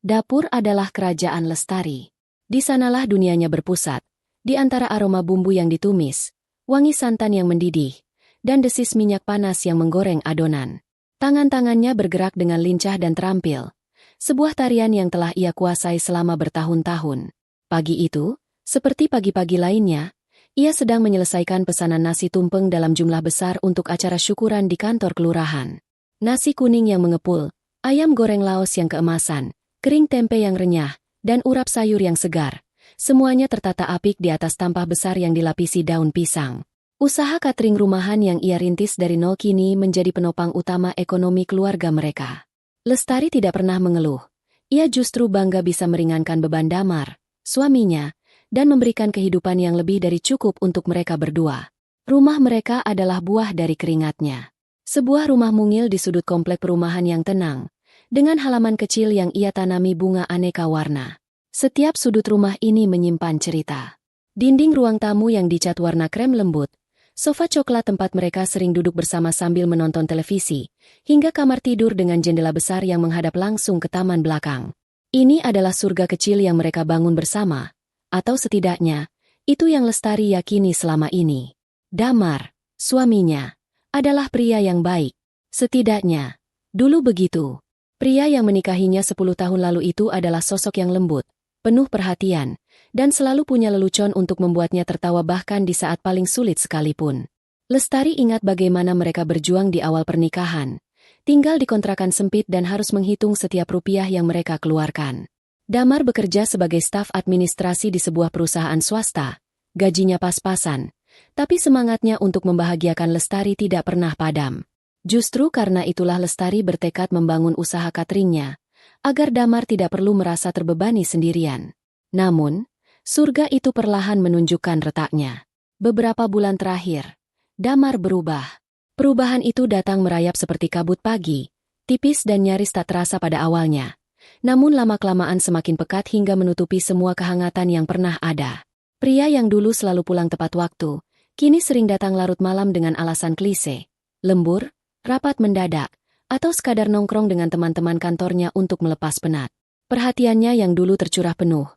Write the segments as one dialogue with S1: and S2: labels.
S1: Dapur adalah kerajaan Lestari. Di sanalah dunianya berpusat, di antara aroma bumbu yang ditumis, wangi santan yang mendidih, dan desis minyak panas yang menggoreng adonan. Tangan-tangannya bergerak dengan lincah dan terampil, sebuah tarian yang telah ia kuasai selama bertahun-tahun. Pagi itu, seperti pagi-pagi lainnya, ia sedang menyelesaikan pesanan nasi tumpeng dalam jumlah besar untuk acara syukuran di kantor kelurahan. Nasi kuning yang mengepul, ayam goreng Laos yang keemasan, kering tempe yang renyah, dan urap sayur yang segar. Semuanya tertata apik di atas tampah besar yang dilapisi daun pisang. Usaha catering rumahan yang ia rintis dari nol kini menjadi penopang utama ekonomi keluarga mereka. Lestari tidak pernah mengeluh. Ia justru bangga bisa meringankan beban Damar, suaminya, dan memberikan kehidupan yang lebih dari cukup untuk mereka berdua. Rumah mereka adalah buah dari keringatnya. Sebuah rumah mungil di sudut komplek perumahan yang tenang, dengan halaman kecil yang ia tanami bunga aneka warna. Setiap sudut rumah ini menyimpan cerita. Dinding ruang tamu yang dicat warna krem lembut, sofa coklat tempat mereka sering duduk bersama sambil menonton televisi, hingga kamar tidur dengan jendela besar yang menghadap langsung ke taman belakang. Ini adalah surga kecil yang mereka bangun bersama, atau setidaknya, itu yang Lestari yakini selama ini. Damar, suaminya, adalah pria yang baik. Setidaknya, dulu begitu. Pria yang menikahinya 10 tahun lalu itu adalah sosok yang lembut, penuh perhatian, dan selalu punya lelucon untuk membuatnya tertawa bahkan di saat paling sulit sekalipun. Lestari ingat bagaimana mereka berjuang di awal pernikahan, tinggal di kontrakan sempit dan harus menghitung setiap rupiah yang mereka keluarkan. Damar bekerja sebagai staf administrasi di sebuah perusahaan swasta, gajinya pas-pasan, tapi semangatnya untuk membahagiakan Lestari tidak pernah padam. Justru karena itulah Lestari bertekad membangun usaha cateringnya, agar Damar tidak perlu merasa terbebani sendirian. Namun, surga itu perlahan menunjukkan retaknya. Beberapa bulan terakhir, Damar berubah. Perubahan itu datang merayap seperti kabut pagi, tipis dan nyaris tak terasa pada awalnya. Namun lama-kelamaan semakin pekat hingga menutupi semua kehangatan yang pernah ada. Pria yang dulu selalu pulang tepat waktu, kini sering datang larut malam dengan alasan klise, lembur, rapat mendadak, atau sekadar nongkrong dengan teman-teman kantornya untuk melepas penat. Perhatiannya yang dulu tercurah penuh,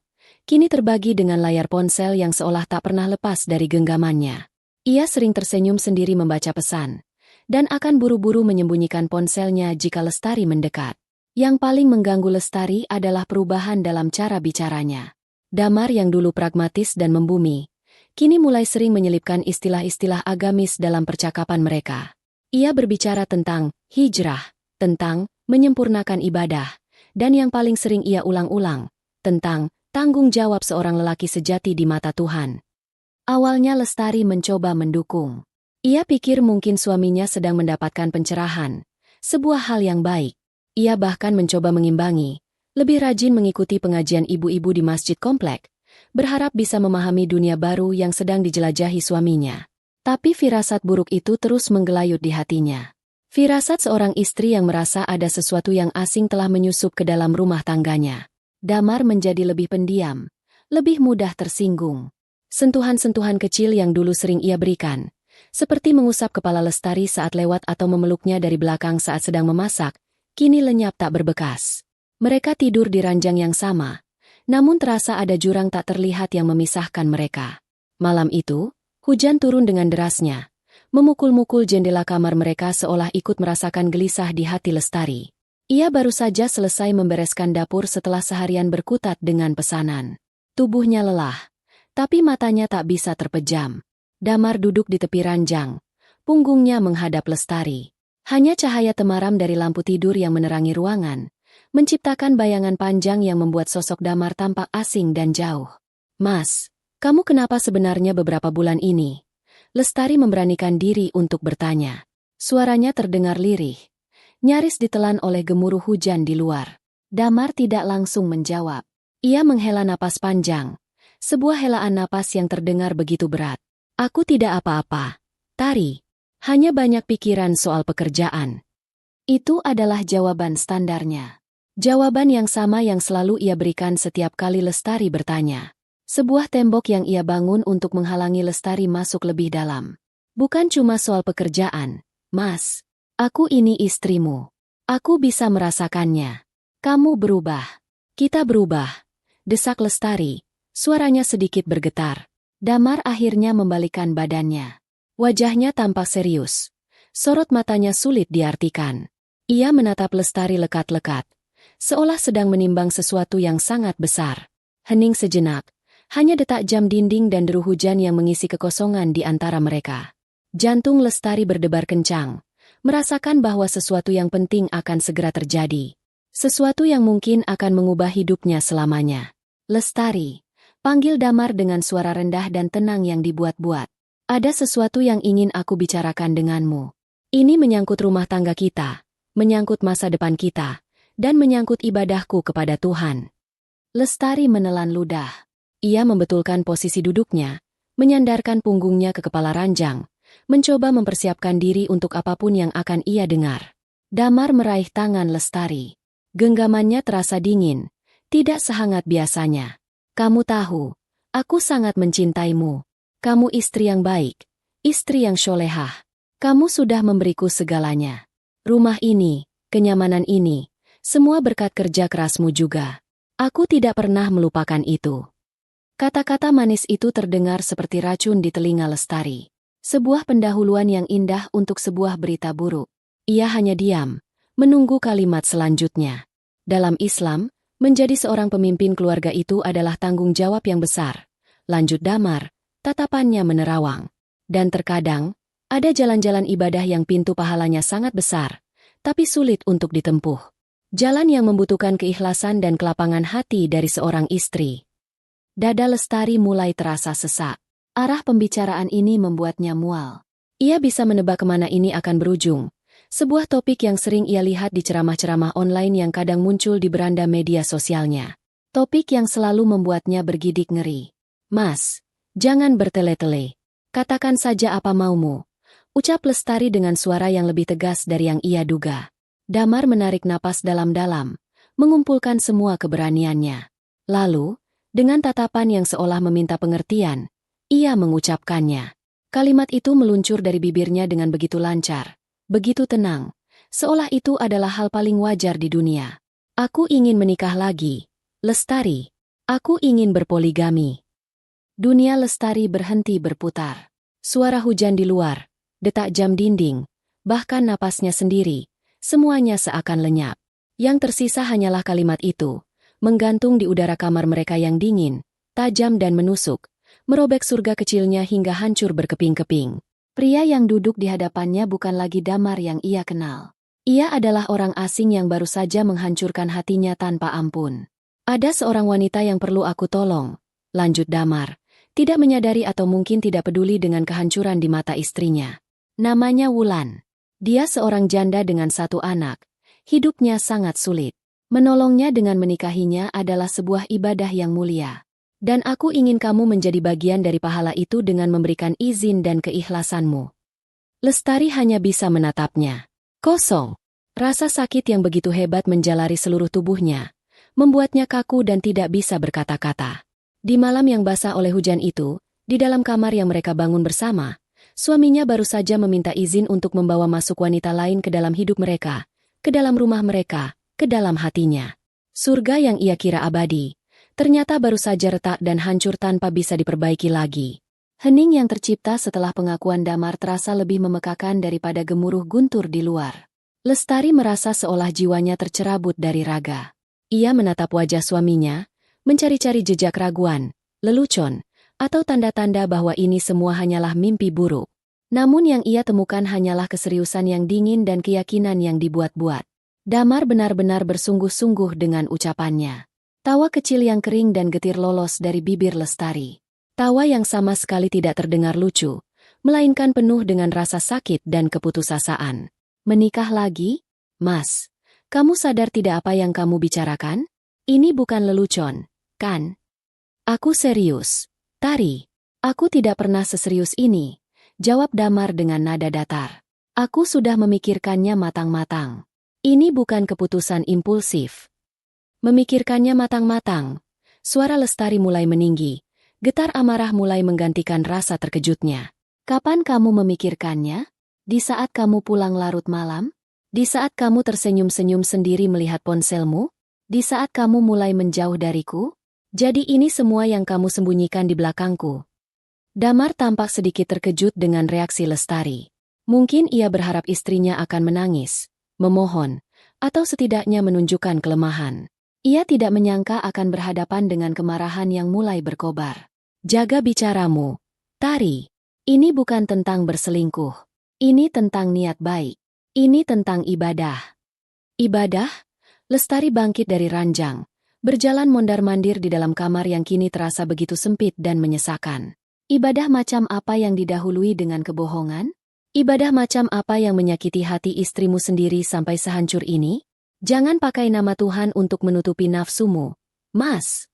S1: kini terbagi dengan layar ponsel yang seolah tak pernah lepas dari genggamannya. Ia sering tersenyum sendiri membaca pesan, dan akan buru-buru menyembunyikan ponselnya jika Lestari mendekat. Yang paling mengganggu Lestari adalah perubahan dalam cara bicaranya. Damar yang dulu pragmatis dan membumi, kini mulai sering menyelipkan istilah-istilah agamis dalam percakapan mereka. Ia berbicara tentang hijrah, tentang menyempurnakan ibadah, dan yang paling sering ia ulang-ulang, tentang tanggung jawab seorang lelaki sejati di mata Tuhan. Awalnya Lestari mencoba mendukung. Ia pikir mungkin suaminya sedang mendapatkan pencerahan, sebuah hal yang baik. Ia bahkan mencoba mengimbangi, lebih rajin mengikuti pengajian ibu-ibu di masjid komplek, berharap bisa memahami dunia baru yang sedang dijelajahi suaminya. Tapi firasat buruk itu terus menggelayut di hatinya. Firasat seorang istri yang merasa ada sesuatu yang asing telah menyusup ke dalam rumah tangganya. Damar menjadi lebih pendiam, lebih mudah tersinggung. Sentuhan-sentuhan kecil yang dulu sering ia berikan, seperti mengusap kepala Lestari saat lewat atau memeluknya dari belakang saat sedang memasak, kini lenyap tak berbekas. Mereka tidur di ranjang yang sama, namun terasa ada jurang tak terlihat yang memisahkan mereka. Malam itu, hujan turun dengan derasnya, memukul-mukul jendela kamar mereka seolah ikut merasakan gelisah di hati Lestari. Ia baru saja selesai membereskan dapur setelah seharian berkutat dengan pesanan. Tubuhnya lelah, tapi matanya tak bisa terpejam. Damar duduk di tepi ranjang, punggungnya menghadap Lestari. Hanya cahaya temaram dari lampu tidur yang menerangi ruangan, menciptakan bayangan panjang yang membuat sosok Damar tampak asing dan jauh. "Mas, kamu kenapa sebenarnya beberapa bulan ini?" Lestari memberanikan diri untuk bertanya. Suaranya terdengar lirih, nyaris ditelan oleh gemuruh hujan di luar. Damar tidak langsung menjawab. Ia menghela napas panjang, sebuah helaan napas yang terdengar begitu berat. "Aku tidak apa-apa, Tari. Hanya banyak pikiran soal pekerjaan." Itu adalah jawaban standarnya. Jawaban yang sama yang selalu ia berikan setiap kali Lestari bertanya. Sebuah tembok yang ia bangun untuk menghalangi Lestari masuk lebih dalam. "Bukan cuma soal pekerjaan, Mas. Aku ini istrimu. Aku bisa merasakannya. Kamu berubah. Kita berubah. Desak Lestari. Suaranya sedikit bergetar. Damar akhirnya membalikkan badannya. Wajahnya tampak serius. Sorot matanya sulit diartikan. Ia menatap Lestari lekat-lekat, seolah sedang menimbang sesuatu yang sangat besar. Hening sejenak, hanya detak jam dinding dan deru hujan yang mengisi kekosongan di antara mereka. Jantung Lestari berdebar kencang, merasakan bahwa sesuatu yang penting akan segera terjadi. Sesuatu yang mungkin akan mengubah hidupnya selamanya. Lestari, panggil Damar dengan suara rendah dan tenang yang dibuat-buat. Ada sesuatu yang ingin aku bicarakan denganmu. Ini menyangkut rumah tangga kita, menyangkut masa depan kita, dan menyangkut ibadahku kepada Tuhan. Lestari menelan ludah. Ia membetulkan posisi duduknya, menyandarkan punggungnya ke kepala ranjang, mencoba mempersiapkan diri untuk apapun yang akan ia dengar. Damar meraih tangan Lestari. Genggamannya terasa dingin, tidak sehangat biasanya. Kamu tahu, aku sangat mencintaimu. Kamu istri yang baik, istri yang sholehah. Kamu sudah memberiku segalanya. Rumah ini, kenyamanan ini, semua berkat kerja kerasmu juga. Aku tidak pernah melupakan itu. Kata-kata manis itu terdengar seperti racun di telinga Lestari. Sebuah pendahuluan yang indah untuk sebuah berita buruk. Ia hanya diam, menunggu kalimat selanjutnya. Dalam Islam, menjadi seorang pemimpin keluarga itu adalah tanggung jawab yang besar. Lanjut Damar, tatapannya menerawang. Dan terkadang, ada jalan-jalan ibadah yang pintu pahalanya sangat besar, tapi sulit untuk ditempuh. Jalan yang membutuhkan keikhlasan dan kelapangan hati dari seorang istri. Dada Lestari mulai terasa sesak. Arah pembicaraan ini membuatnya mual. Ia bisa menebak kemana ini akan berujung. Sebuah topik yang sering ia lihat di ceramah-ceramah online yang kadang muncul di beranda media sosialnya. Topik yang selalu membuatnya bergidik ngeri. Mas, jangan bertele-tele. Katakan saja apa maumu. Ucap Lestari dengan suara yang lebih tegas dari yang ia duga. Damar menarik napas dalam-dalam, mengumpulkan semua keberaniannya. Lalu, dengan tatapan yang seolah meminta pengertian, ia mengucapkannya. Kalimat itu meluncur dari bibirnya dengan begitu lancar, begitu tenang, seolah itu adalah hal paling wajar di dunia. Aku ingin menikah lagi, Lestari. Aku ingin berpoligami. Dunia Lestari berhenti berputar. Suara hujan di luar, detak jam dinding, bahkan napasnya sendiri, semuanya seakan lenyap. Yang tersisa hanyalah kalimat itu, menggantung di udara kamar mereka yang dingin, tajam dan menusuk, merobek surga kecilnya hingga hancur berkeping-keping. Pria yang duduk di hadapannya bukan lagi Damar yang ia kenal. Ia adalah orang asing yang baru saja menghancurkan hatinya tanpa ampun. Ada seorang wanita yang perlu aku tolong, lanjut Damar, tidak menyadari atau mungkin tidak peduli dengan kehancuran di mata istrinya. Namanya Wulan. Dia seorang janda dengan 1 anak. Hidupnya sangat sulit. Menolongnya dengan menikahinya adalah sebuah ibadah yang mulia. Dan aku ingin kamu menjadi bagian dari pahala itu dengan memberikan izin dan keikhlasanmu. Lestari hanya bisa menatapnya. Kosong. Rasa sakit yang begitu hebat menjalari seluruh tubuhnya, membuatnya kaku dan tidak bisa berkata-kata. Di malam yang basah oleh hujan itu, di dalam kamar yang mereka bangun bersama, suaminya baru saja meminta izin untuk membawa masuk wanita lain ke dalam hidup mereka, ke dalam rumah mereka, ke dalam hatinya. Surga yang ia kira abadi, ternyata baru saja retak dan hancur tanpa bisa diperbaiki lagi. Hening yang tercipta setelah pengakuan Damar terasa lebih memekakan daripada gemuruh guntur di luar. Lestari merasa seolah jiwanya tercerabut dari raga. Ia menatap wajah suaminya, mencari-cari jejak raguan, lelucon, atau tanda-tanda bahwa ini semua hanyalah mimpi buruk. Namun yang ia temukan hanyalah keseriusan yang dingin dan keyakinan yang dibuat-buat. Damar benar-benar bersungguh-sungguh dengan ucapannya. Tawa kecil yang kering dan getir lolos dari bibir Lestari. Tawa yang sama sekali tidak terdengar lucu, melainkan penuh dengan rasa sakit dan keputusasaan. Menikah lagi? Mas, kamu sadar tidak apa yang kamu bicarakan? Ini bukan lelucon, kan? Aku serius. Tari, aku tidak pernah seserius ini, jawab Damar dengan nada datar. Aku sudah memikirkannya matang-matang. Ini bukan keputusan impulsif. Memikirkannya matang-matang, suara Lestari mulai meninggi, getar amarah mulai menggantikan rasa terkejutnya. Kapan kamu memikirkannya? Di saat kamu pulang larut malam? Di saat kamu tersenyum-senyum sendiri melihat ponselmu? Di saat kamu mulai menjauh dariku? Jadi ini semua yang kamu sembunyikan di belakangku. Damar tampak sedikit terkejut dengan reaksi Lestari. Mungkin ia berharap istrinya akan menangis, memohon, atau setidaknya menunjukkan kelemahan. Ia tidak menyangka akan berhadapan dengan kemarahan yang mulai berkobar. Jaga bicaramu, Tari. Ini bukan tentang berselingkuh. Ini tentang niat baik. Ini tentang ibadah. Ibadah? Lestari bangkit dari ranjang, berjalan mondar-mandir di dalam kamar yang kini terasa begitu sempit dan menyesakan. Ibadah macam apa yang didahului dengan kebohongan? Ibadah macam apa yang menyakiti hati istrimu sendiri sampai sehancur ini? Jangan pakai nama Tuhan untuk menutupi nafsumu, Mas.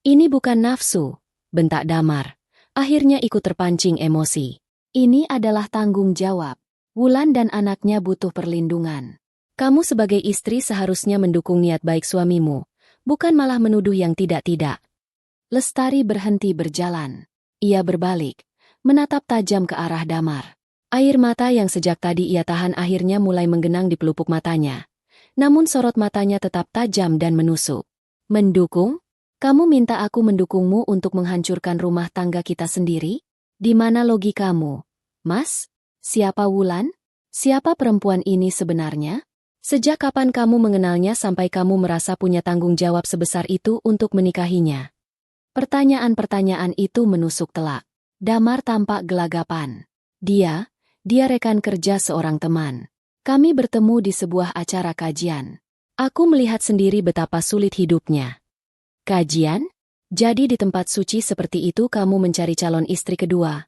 S1: Ini bukan nafsu, bentak Damar. Akhirnya ikut terpancing emosi. Ini adalah tanggung jawab. Wulan dan anaknya butuh perlindungan. Kamu sebagai istri seharusnya mendukung niat baik suamimu, bukan malah menuduh yang tidak-tidak. Lestari berhenti berjalan. Ia berbalik, menatap tajam ke arah Damar. Air mata yang sejak tadi ia tahan akhirnya mulai menggenang di pelupuk matanya. Namun sorot matanya tetap tajam dan menusuk. Mendukung? Kamu minta aku mendukungmu untuk menghancurkan rumah tangga kita sendiri? Di mana logikamu? Mas? Siapa Wulan? Siapa perempuan ini sebenarnya? Sejak kapan kamu mengenalnya sampai kamu merasa punya tanggung jawab sebesar itu untuk menikahinya? Pertanyaan-pertanyaan itu menusuk telak. Damar tampak gelagapan. Dia rekan kerja seorang teman. Kami bertemu di sebuah acara kajian. Aku melihat sendiri betapa sulit hidupnya. Kajian? Jadi di tempat suci seperti itu kamu mencari calon istri kedua?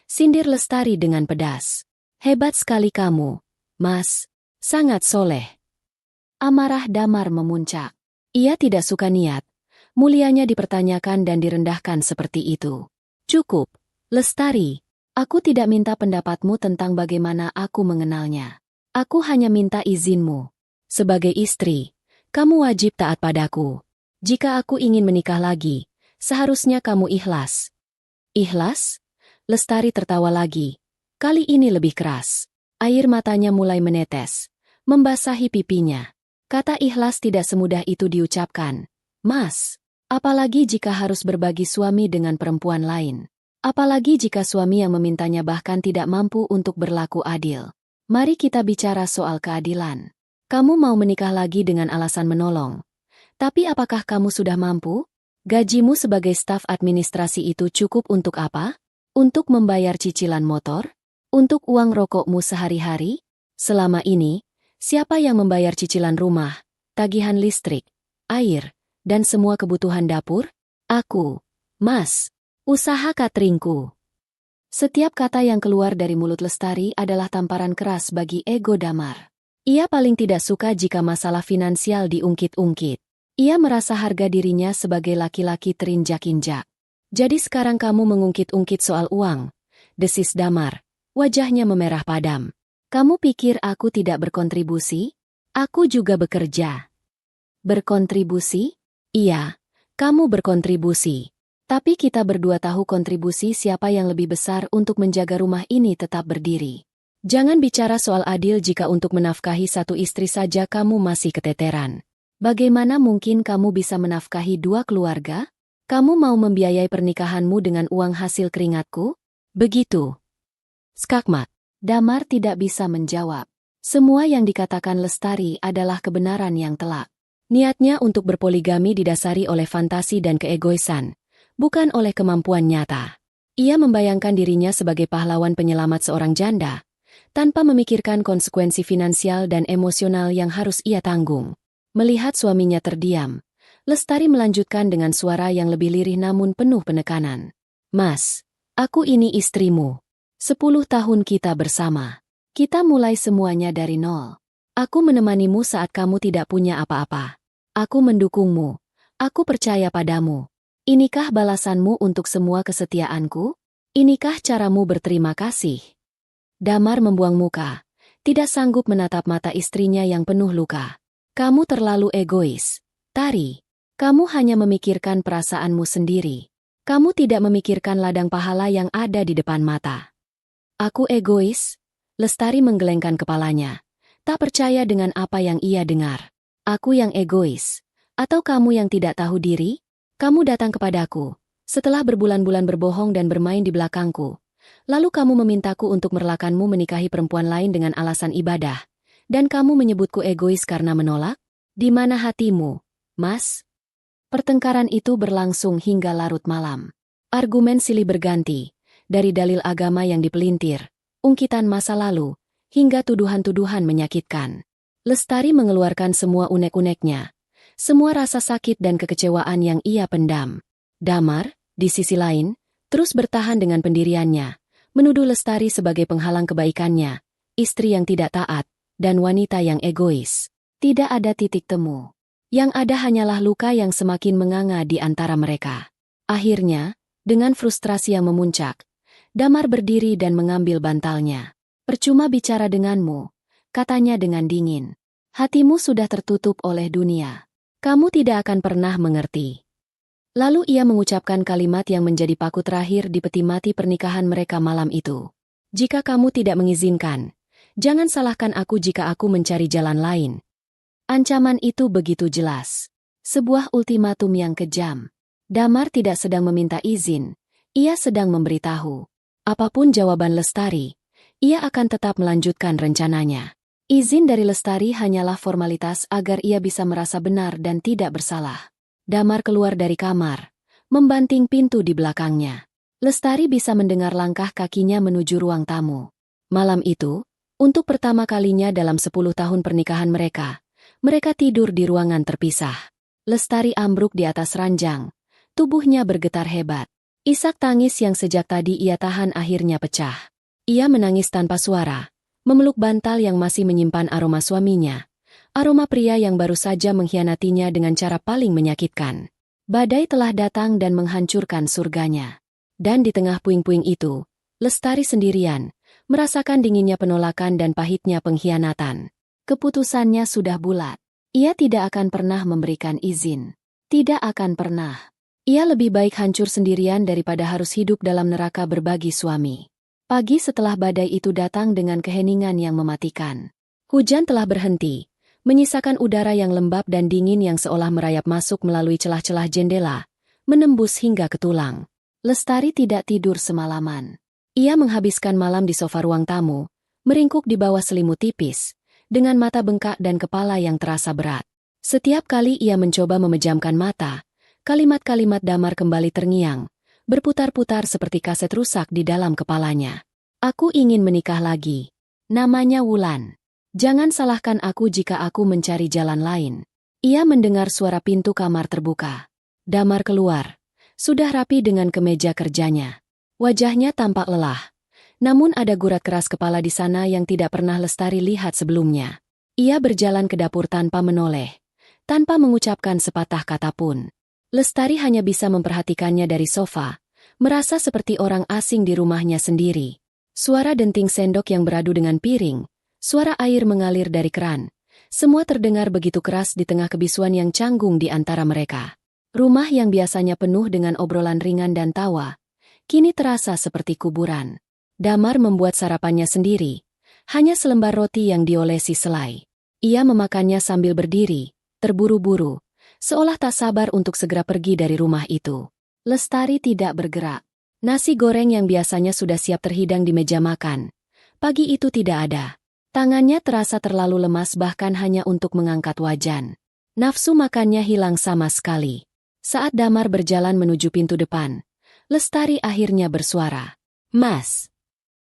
S1: Sindir Lestari dengan pedas. Hebat sekali kamu, Mas. Sangat soleh. Amarah Damar memuncak. Ia tidak suka niat mulianya dipertanyakan dan direndahkan seperti itu. Cukup, Lestari. Aku tidak minta pendapatmu tentang bagaimana aku mengenalnya. Aku hanya minta izinmu. Sebagai istri, kamu wajib taat padaku. Jika aku ingin menikah lagi, seharusnya kamu ikhlas. Ikhlas? Lestari tertawa lagi. Kali ini lebih keras. Air matanya mulai menetes, membasahi pipinya. Kata ikhlas tidak semudah itu diucapkan. Mas, apalagi jika harus berbagi suami dengan perempuan lain. Apalagi jika suami yang memintanya bahkan tidak mampu untuk berlaku adil. Mari kita bicara soal keadilan. Kamu mau menikah lagi dengan alasan menolong. Tapi apakah kamu sudah mampu? Gajimu sebagai staf administrasi itu cukup untuk apa? Untuk membayar cicilan motor? Untuk uang rokokmu sehari-hari? Selama ini, siapa yang membayar cicilan rumah, tagihan listrik, air, dan semua kebutuhan dapur? Aku, Mas. Usaha cateringku. Setiap kata yang keluar dari mulut Lestari adalah tamparan keras bagi ego Damar. Ia paling tidak suka jika masalah finansial diungkit-ungkit. Ia merasa harga dirinya sebagai laki-laki terinjak-injak. Jadi sekarang kamu mengungkit-ungkit soal uang, desis Damar. Wajahnya memerah padam. Kamu pikir aku tidak berkontribusi? Aku juga bekerja. Berkontribusi? Iya, kamu berkontribusi. Tapi kita berdua tahu kontribusi siapa yang lebih besar untuk menjaga rumah ini tetap berdiri. Jangan bicara soal adil jika untuk menafkahi satu istri saja kamu masih keteteran. Bagaimana mungkin kamu bisa menafkahi dua keluarga? Kamu mau membiayai pernikahanmu dengan uang hasil keringatku? Begitu. Skakmat. Damar tidak bisa menjawab. Semua yang dikatakan Lestari adalah kebenaran yang telak. Niatnya untuk berpoligami didasari oleh fantasi dan keegoisan, bukan oleh kemampuan nyata. Ia membayangkan dirinya sebagai pahlawan penyelamat seorang janda, tanpa memikirkan konsekuensi finansial dan emosional yang harus ia tanggung. Melihat suaminya terdiam, Lestari melanjutkan dengan suara yang lebih lirih namun penuh penekanan. Mas, aku ini istrimu. 10 tahun kita bersama. Kita mulai semuanya dari nol. Aku menemanimu saat kamu tidak punya apa-apa. Aku mendukungmu. Aku percaya padamu. Inikah balasanmu untuk semua kesetiaanku? Inikah caramu berterima kasih? Damar membuang muka, tidak sanggup menatap mata istrinya yang penuh luka. Kamu terlalu egois, Tari. Kamu hanya memikirkan perasaanmu sendiri. Kamu tidak memikirkan ladang pahala yang ada di depan mata. Aku egois? Lestari menggelengkan kepalanya, tak percaya dengan apa yang ia dengar. Aku yang egois. Atau kamu yang tidak tahu diri? Kamu datang kepadaku, setelah berbulan-bulan berbohong dan bermain di belakangku. Lalu kamu memintaku untuk merelakanmu menikahi perempuan lain dengan alasan ibadah. Dan kamu menyebutku egois karena menolak? Di mana hatimu, Mas? Pertengkaran itu berlangsung hingga larut malam. Argumen silih berganti, dari dalil agama yang dipelintir, ungkitan masa lalu, hingga tuduhan-tuduhan menyakitkan. Lestari mengeluarkan semua unek-uneknya, semua rasa sakit dan kekecewaan yang ia pendam. Damar, di sisi lain, terus bertahan dengan pendiriannya, menuduh Lestari sebagai penghalang kebaikannya, istri yang tidak taat, dan wanita yang egois. Tidak ada titik temu. Yang ada hanyalah luka yang semakin menganga di antara mereka. Akhirnya, dengan frustrasi yang memuncak, Damar berdiri dan mengambil bantalnya. Percuma bicara denganmu, katanya dengan dingin. Hatimu sudah tertutup oleh dunia. Kamu tidak akan pernah mengerti. Lalu ia mengucapkan kalimat yang menjadi paku terakhir di peti mati pernikahan mereka malam itu. Jika kamu tidak mengizinkan, jangan salahkan aku jika aku mencari jalan lain. Ancaman itu begitu jelas. Sebuah ultimatum yang kejam. Damar tidak sedang meminta izin, ia sedang memberitahu. Apapun jawaban Lestari, ia akan tetap melanjutkan rencananya. Izin dari Lestari hanyalah formalitas agar ia bisa merasa benar dan tidak bersalah. Damar keluar dari kamar, membanting pintu di belakangnya. Lestari bisa mendengar langkah kakinya menuju ruang tamu. Malam itu, untuk pertama kalinya dalam 10 tahun pernikahan mereka tidur di ruangan terpisah. Lestari ambruk di atas ranjang, tubuhnya bergetar hebat. Isak tangis yang sejak tadi ia tahan akhirnya pecah. Ia menangis tanpa suara, memeluk bantal yang masih menyimpan aroma suaminya. Aroma pria yang baru saja mengkhianatinya dengan cara paling menyakitkan. Badai telah datang dan menghancurkan surganya. Dan di tengah puing-puing itu, Lestari sendirian, merasakan dinginnya penolakan dan pahitnya pengkhianatan. Keputusannya sudah bulat. Ia tidak akan pernah memberikan izin. Tidak akan pernah. Ia lebih baik hancur sendirian daripada harus hidup dalam neraka berbagi suami. Pagi setelah badai itu datang dengan keheningan yang mematikan. Hujan telah berhenti, menyisakan udara yang lembab dan dingin yang seolah merayap masuk melalui celah-celah jendela, menembus hingga ke tulang. Lestari tidak tidur semalaman. Ia menghabiskan malam di sofa ruang tamu, meringkuk di bawah selimut tipis, dengan mata bengkak dan kepala yang terasa berat. Setiap kali ia mencoba memejamkan mata, kalimat-kalimat Damar kembali terngiang, berputar-putar seperti kaset rusak di dalam kepalanya. Aku ingin menikah lagi. Namanya Wulan. Jangan salahkan aku jika aku mencari jalan lain. Ia mendengar suara pintu kamar terbuka. Damar keluar. Sudah rapi dengan kemeja kerjanya. Wajahnya tampak lelah. Namun ada gurat keras kepala di sana yang tidak pernah Lestari lihat sebelumnya. Ia berjalan ke dapur tanpa menoleh, tanpa mengucapkan sepatah kata pun. Lestari hanya bisa memperhatikannya dari sofa, merasa seperti orang asing di rumahnya sendiri. Suara denting sendok yang beradu dengan piring, suara air mengalir dari keran, semua terdengar begitu keras di tengah kebisuan yang canggung di antara mereka. Rumah yang biasanya penuh dengan obrolan ringan dan tawa, kini terasa seperti kuburan. Damar membuat sarapannya sendiri, hanya selembar roti yang diolesi selai. Ia memakannya sambil berdiri, terburu-buru, seolah tak sabar untuk segera pergi dari rumah itu. Lestari tidak bergerak. Nasi goreng yang biasanya sudah siap terhidang di meja makan, pagi itu tidak ada. Tangannya terasa terlalu lemas bahkan hanya untuk mengangkat wajan. Nafsu makannya hilang sama sekali. Saat Damar berjalan menuju pintu depan, Lestari akhirnya bersuara. "Mas."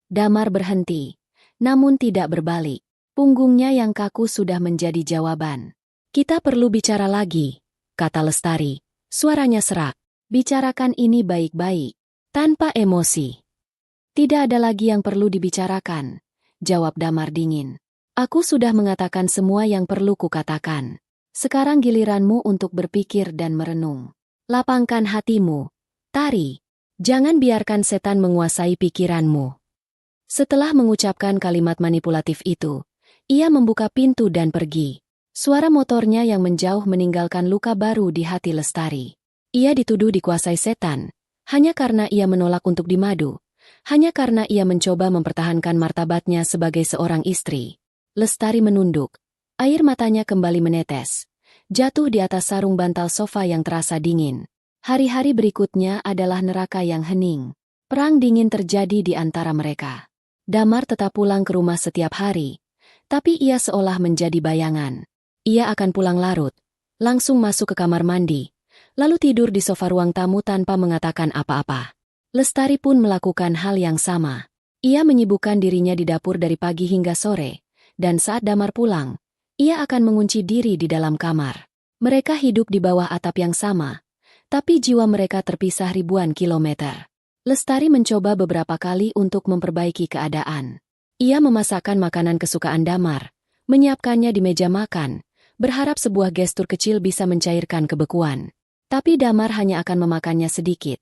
S1: Damar berhenti, namun tidak berbalik. Punggungnya yang kaku sudah menjadi jawaban. "Kita perlu bicara lagi," kata Lestari. Suaranya serak. "Bicarakan ini baik-baik, tanpa emosi." "Tidak ada lagi yang perlu dibicarakan," jawab Damar dingin. "Aku sudah mengatakan semua yang perlu kukatakan. Sekarang giliranmu untuk berpikir dan merenung. Lapangkan hatimu, Tari. Jangan biarkan setan menguasai pikiranmu." Setelah mengucapkan kalimat manipulatif itu, ia membuka pintu dan pergi. Suara motornya yang menjauh meninggalkan luka baru di hati Lestari. Ia dituduh dikuasai setan, hanya karena ia menolak untuk dimadu, hanya karena ia mencoba mempertahankan martabatnya sebagai seorang istri. Lestari menunduk, air matanya kembali menetes. jatuh di atas sarung bantal sofa yang terasa dingin. Hari-hari berikutnya adalah neraka yang hening. Perang dingin terjadi di antara mereka. Damar tetap pulang ke rumah setiap hari, tapi ia seolah menjadi bayangan. Ia akan pulang larut, langsung masuk ke kamar mandi, lalu tidur di sofa ruang tamu tanpa mengatakan apa-apa. Lestari pun melakukan hal yang sama. Ia menyibukkan dirinya di dapur dari pagi hingga sore, dan saat Damar pulang, ia akan mengunci diri di dalam kamar. Mereka hidup di bawah atap yang sama, tapi jiwa mereka terpisah ribuan kilometer. Lestari mencoba beberapa kali untuk memperbaiki keadaan. Ia memasakkan makanan kesukaan Damar, menyiapkannya di meja makan, berharap sebuah gestur kecil bisa mencairkan kebekuan. Tapi Damar hanya akan memakannya sedikit,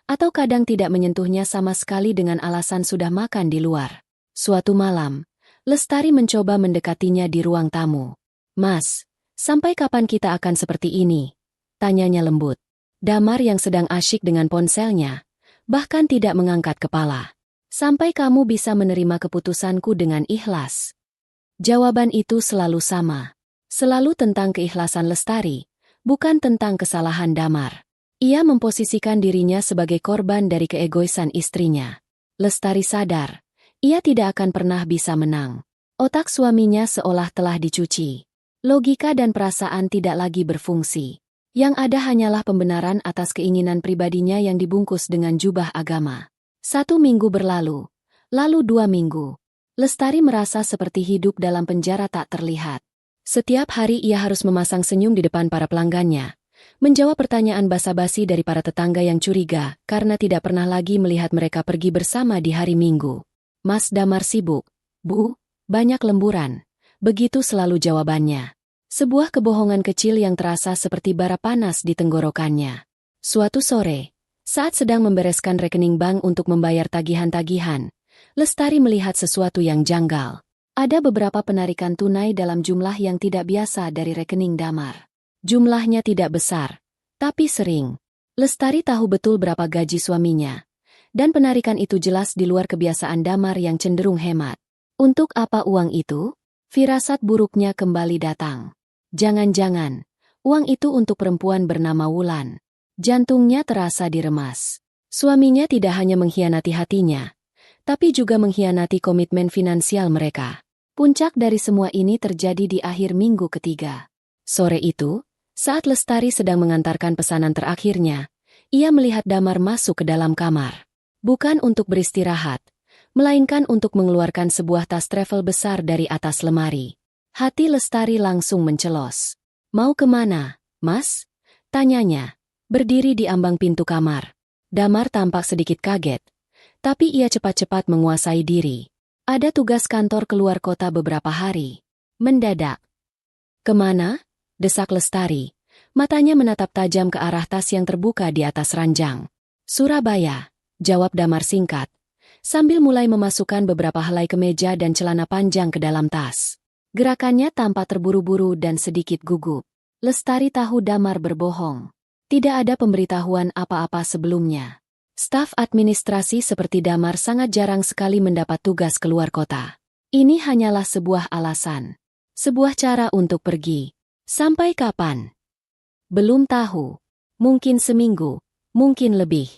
S1: atau kadang tidak menyentuhnya sama sekali dengan alasan sudah makan di luar. Suatu malam, Lestari mencoba mendekatinya di ruang tamu. "Mas, sampai kapan kita akan seperti ini?" tanyanya lembut. Damar yang sedang asyik dengan ponselnya, bahkan tidak mengangkat kepala. "Sampai kamu bisa menerima keputusanku dengan ikhlas." Jawaban itu selalu sama. Selalu tentang keikhlasan Lestari, bukan tentang kesalahan Damar. Ia memposisikan dirinya sebagai korban dari keegoisan istrinya. Lestari sadar, ia tidak akan pernah bisa menang. Otak suaminya seolah telah dicuci. Logika dan perasaan tidak lagi berfungsi. Yang ada hanyalah pembenaran atas keinginan pribadinya yang dibungkus dengan jubah agama. 1 minggu berlalu, lalu 2 minggu. Lestari merasa seperti hidup dalam penjara tak terlihat. Setiap hari ia harus memasang senyum di depan para pelanggannya, menjawab pertanyaan basa-basi dari para tetangga yang curiga karena tidak pernah lagi melihat mereka pergi bersama di hari Minggu. "Mas Damar sibuk, Bu, banyak lemburan." Begitu selalu jawabannya. Sebuah kebohongan kecil yang terasa seperti bara panas di tenggorokannya. Suatu sore, saat sedang membereskan rekening bank untuk membayar tagihan-tagihan, Lestari melihat sesuatu yang janggal. Ada beberapa penarikan tunai dalam jumlah yang tidak biasa dari rekening Damar. Jumlahnya tidak besar, tapi sering. Lestari tahu betul berapa gaji suaminya, dan penarikan itu jelas di luar kebiasaan Damar yang cenderung hemat. Untuk apa uang itu? Firasat buruknya kembali datang. Jangan-jangan, uang itu untuk perempuan bernama Wulan. Jantungnya terasa diremas. Suaminya tidak hanya mengkhianati hatinya, tapi juga mengkhianati komitmen finansial mereka. Puncak dari semua ini terjadi di akhir minggu ketiga. Sore itu, saat Lestari sedang mengantarkan pesanan terakhirnya, ia melihat Damar masuk ke dalam kamar. Bukan untuk beristirahat, melainkan untuk mengeluarkan sebuah tas travel besar dari atas lemari. Hati Lestari langsung mencelos. "Mau kemana, Mas?" tanyanya, berdiri di ambang pintu kamar. Damar tampak sedikit kaget, tapi ia cepat-cepat menguasai diri. "Ada tugas kantor keluar kota beberapa hari." Mendadak. "Kemana?" desak Lestari. Matanya menatap tajam ke arah tas yang terbuka di atas ranjang. "Surabaya," jawab Damar singkat, sambil mulai memasukkan beberapa helai kemeja dan celana panjang ke dalam tas. Gerakannya tampak terburu-buru dan sedikit gugup. Lestari tahu Damar berbohong. Tidak ada pemberitahuan apa-apa sebelumnya. Staf administrasi seperti Damar sangat jarang sekali mendapat tugas keluar kota. Ini hanyalah sebuah alasan. Sebuah cara untuk pergi. Sampai kapan? Belum tahu. Mungkin seminggu, mungkin lebih.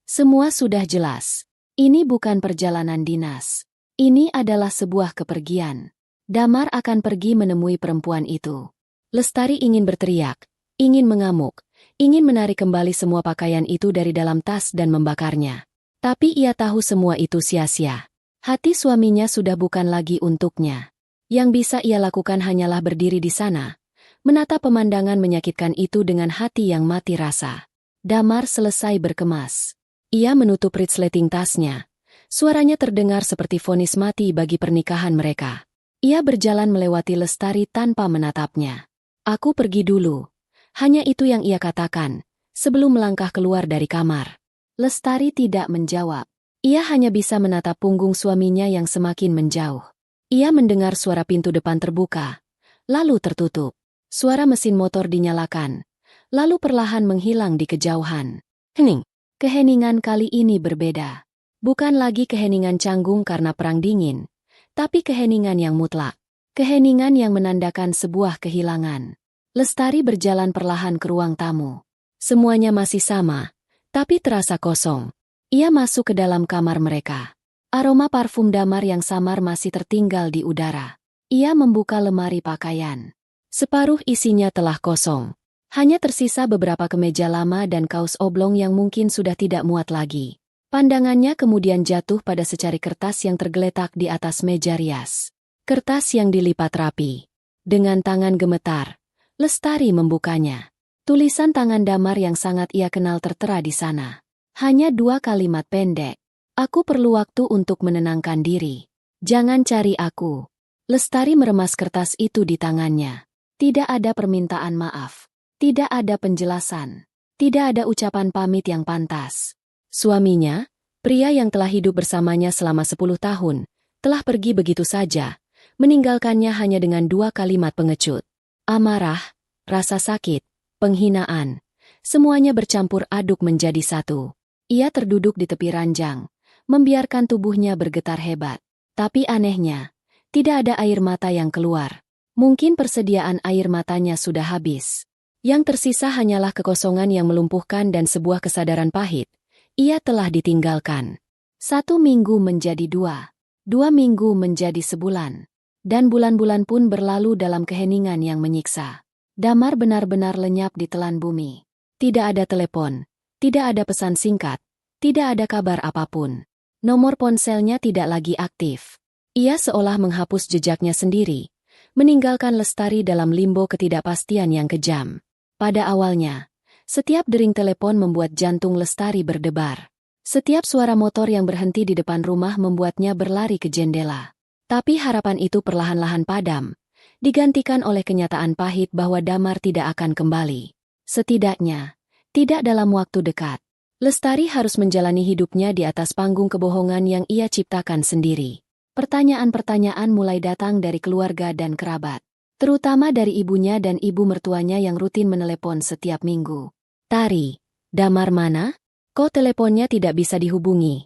S1: Semua sudah jelas. Ini bukan perjalanan dinas. Ini adalah sebuah kepergian. Damar akan pergi menemui perempuan itu. Lestari ingin berteriak, ingin mengamuk, ingin menarik kembali semua pakaian itu dari dalam tas dan membakarnya. Tapi ia tahu semua itu sia-sia. Hati suaminya sudah bukan lagi untuknya. Yang bisa ia lakukan hanyalah berdiri di sana, menatap pemandangan menyakitkan itu dengan hati yang mati rasa. Damar selesai berkemas. Ia menutup resleting tasnya. Suaranya terdengar seperti vonis mati bagi pernikahan mereka. Ia berjalan melewati Lestari tanpa menatapnya. "Aku pergi dulu." Hanya itu yang ia katakan, sebelum melangkah keluar dari kamar. Lestari tidak menjawab. Ia hanya bisa menatap punggung suaminya yang semakin menjauh. Ia mendengar suara pintu depan terbuka, lalu tertutup. Suara mesin motor dinyalakan, lalu perlahan menghilang di kejauhan. Hening. Keheningan kali ini berbeda. Bukan lagi keheningan canggung karena perang dingin, tapi keheningan yang mutlak. Keheningan yang menandakan sebuah kehilangan. Lestari berjalan perlahan ke ruang tamu. Semuanya masih sama, tapi terasa kosong. Ia masuk ke dalam kamar mereka. Aroma parfum damar yang samar masih tertinggal di udara. Ia membuka lemari pakaian. Separuh isinya telah kosong. Hanya tersisa beberapa kemeja lama dan kaos oblong yang mungkin sudah tidak muat lagi. Pandangannya kemudian jatuh pada secari kertas yang tergeletak di atas meja rias. Kertas yang dilipat rapi. Dengan tangan gemetar, Lestari membukanya. Tulisan tangan Damar yang sangat ia kenal tertera di sana. Hanya 2 kalimat pendek. Aku perlu waktu untuk menenangkan diri. Jangan cari aku. Lestari meremas kertas itu di tangannya. Tidak ada permintaan maaf. Tidak ada penjelasan. Tidak ada ucapan pamit yang pantas. Suaminya, pria yang telah hidup bersamanya selama 10 tahun, telah pergi begitu saja, meninggalkannya hanya dengan 2 kalimat pengecut. Amarah, rasa sakit, penghinaan, semuanya bercampur aduk menjadi satu. Ia terduduk di tepi ranjang, membiarkan tubuhnya bergetar hebat. Tapi anehnya, tidak ada air mata yang keluar. Mungkin persediaan air matanya sudah habis. Yang tersisa hanyalah kekosongan yang melumpuhkan dan sebuah kesadaran pahit. Ia telah ditinggalkan. 1 minggu menjadi 2. 2 minggu menjadi sebulan. Dan bulan-bulan pun berlalu dalam keheningan yang menyiksa. Damar benar-benar lenyap di telan bumi. Tidak ada telepon, tidak ada pesan singkat, tidak ada kabar apapun. Nomor ponselnya tidak lagi aktif. Ia seolah menghapus jejaknya sendiri, meninggalkan Lestari dalam limbo ketidakpastian yang kejam. Pada awalnya, setiap dering telepon membuat jantung Lestari berdebar. Setiap suara motor yang berhenti di depan rumah membuatnya berlari ke jendela. Tapi harapan itu perlahan-lahan padam, digantikan oleh kenyataan pahit bahwa Damar tidak akan kembali. Setidaknya, tidak dalam waktu dekat. Lestari harus menjalani hidupnya di atas panggung kebohongan yang ia ciptakan sendiri. Pertanyaan-pertanyaan mulai datang dari keluarga dan kerabat, terutama dari ibunya dan ibu mertuanya yang rutin menelepon setiap minggu. Tari, Damar mana? Kok teleponnya tidak bisa dihubungi?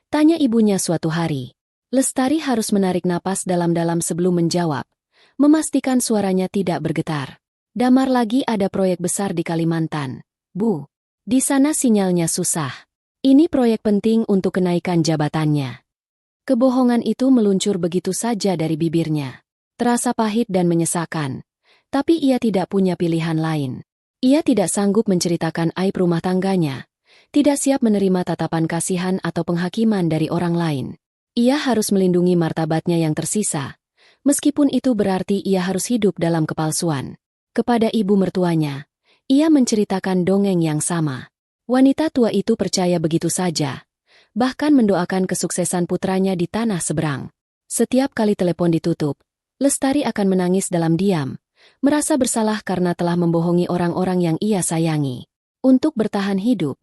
S1: Tanya ibunya suatu hari. Lestari harus menarik napas dalam-dalam sebelum menjawab, memastikan suaranya tidak bergetar. Damar lagi ada proyek besar di Kalimantan, Bu. Di sana sinyalnya susah. Ini proyek penting untuk kenaikan jabatannya. Kebohongan itu meluncur begitu saja dari bibirnya. Terasa pahit dan menyesakan. Tapi ia tidak punya pilihan lain. Ia tidak sanggup menceritakan aib rumah tangganya. Tidak siap menerima tatapan kasihan atau penghakiman dari orang lain. Ia harus melindungi martabatnya yang tersisa, meskipun itu berarti ia harus hidup dalam kepalsuan. Kepada ibu mertuanya, ia menceritakan dongeng yang sama. Wanita tua itu percaya begitu saja, bahkan mendoakan kesuksesan putranya di tanah seberang. Setiap kali telepon ditutup, Lestari akan menangis dalam diam, merasa bersalah karena telah membohongi orang-orang yang ia sayangi. Untuk bertahan hidup,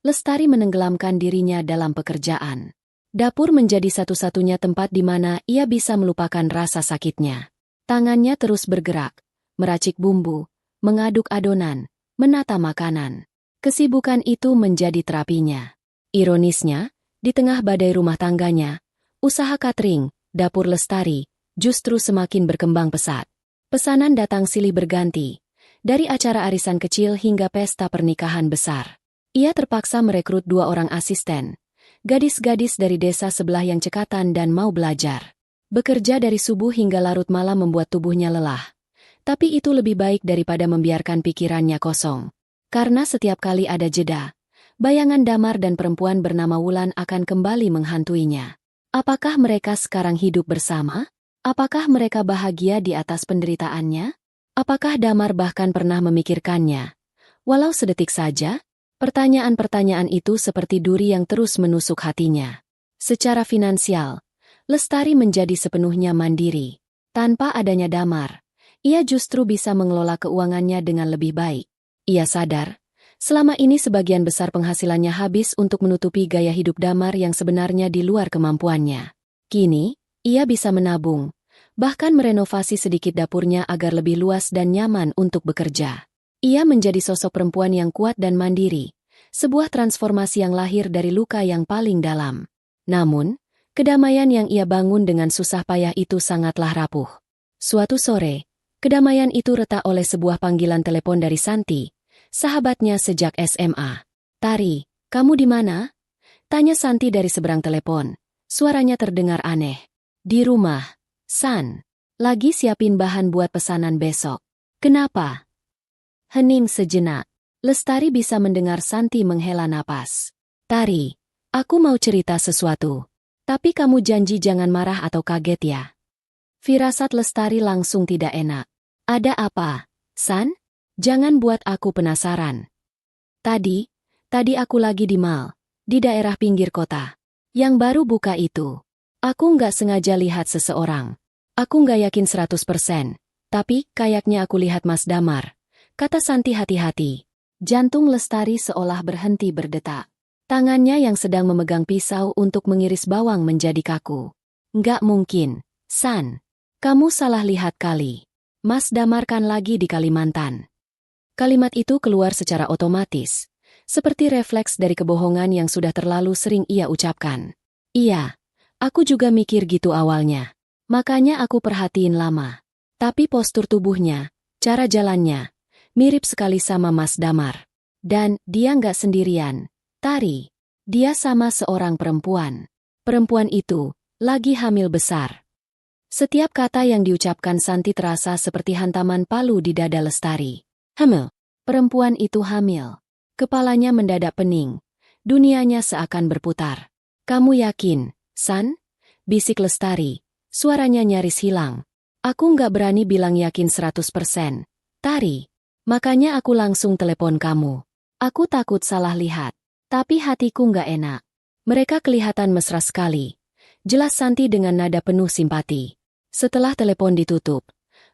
S1: Lestari menenggelamkan dirinya dalam pekerjaan. Dapur menjadi satu-satunya tempat di mana ia bisa melupakan rasa sakitnya. Tangannya terus bergerak, meracik bumbu, mengaduk adonan, menata makanan. Kesibukan itu menjadi terapinya. Ironisnya, di tengah badai rumah tangganya, usaha catering, dapur Lestari, justru semakin berkembang pesat. Pesanan datang silih berganti, dari acara arisan kecil hingga pesta pernikahan besar. Ia terpaksa merekrut 2 orang asisten. Gadis-gadis dari desa sebelah yang cekatan dan mau belajar. Bekerja dari subuh hingga larut malam membuat tubuhnya lelah. Tapi itu lebih baik daripada membiarkan pikirannya kosong. Karena setiap kali ada jeda, bayangan Damar dan perempuan bernama Wulan akan kembali menghantuinya. Apakah mereka sekarang hidup bersama? Apakah mereka bahagia di atas penderitaannya? Apakah Damar bahkan pernah memikirkannya? Walau sedetik saja? Pertanyaan-pertanyaan itu seperti duri yang terus menusuk hatinya. Secara finansial, Lestari menjadi sepenuhnya mandiri. Tanpa adanya Damar, ia justru bisa mengelola keuangannya dengan lebih baik. Ia sadar, selama ini sebagian besar penghasilannya habis untuk menutupi gaya hidup Damar yang sebenarnya di luar kemampuannya. Kini, ia bisa menabung, bahkan merenovasi sedikit dapurnya agar lebih luas dan nyaman untuk bekerja. Ia menjadi sosok perempuan yang kuat dan mandiri, sebuah transformasi yang lahir dari luka yang paling dalam. Namun, kedamaian yang ia bangun dengan susah payah itu sangatlah rapuh. Suatu sore, Kedamaian itu retak oleh sebuah panggilan telepon dari Santi, sahabatnya sejak SMA. "Tari, kamu di mana?" tanya Santi dari seberang telepon. Suaranya terdengar aneh. "Di rumah, San. Lagi siapin bahan buat pesanan besok." "Kenapa?" Hening sejenak. Lestari bisa mendengar Santi menghela napas. "Tari, aku mau cerita sesuatu. Tapi kamu janji jangan marah atau kaget ya." Firasat Lestari langsung tidak enak. "Ada apa, San? Jangan buat aku penasaran." Tadi aku lagi di mall, di daerah pinggir kota. Yang baru buka itu. Aku nggak sengaja lihat seseorang. Aku nggak yakin 100%, tapi kayaknya aku lihat Mas Damar," kata Santi hati-hati. Jantung Lestari seolah berhenti berdetak. Tangannya yang sedang memegang pisau untuk mengiris bawang menjadi kaku. "Nggak mungkin, San. Kamu salah lihat kali. Mas Damar kan lagi di Kalimantan." Kalimat itu keluar secara otomatis, seperti refleks dari kebohongan yang sudah terlalu sering ia ucapkan. "Iya, aku juga mikir gitu awalnya. Makanya aku perhatiin lama. Tapi postur tubuhnya, cara jalannya, mirip sekali sama Mas Damar. Dan dia nggak sendirian, Tari. Dia sama seorang perempuan. Perempuan itu lagi hamil besar." Setiap kata yang diucapkan Santi terasa seperti hantaman palu di dada Lestari. "Hamil? Perempuan itu hamil?" Kepalanya mendadak pening. Dunianya seakan berputar. "Kamu yakin, San?" bisik Lestari. Suaranya nyaris hilang. "Aku nggak berani bilang yakin 100%, Tari. Makanya aku langsung telepon kamu. Aku takut salah lihat. Tapi hatiku nggak enak." Mereka kelihatan mesra sekali. Jelas Santi dengan nada penuh simpati. Setelah telepon ditutup,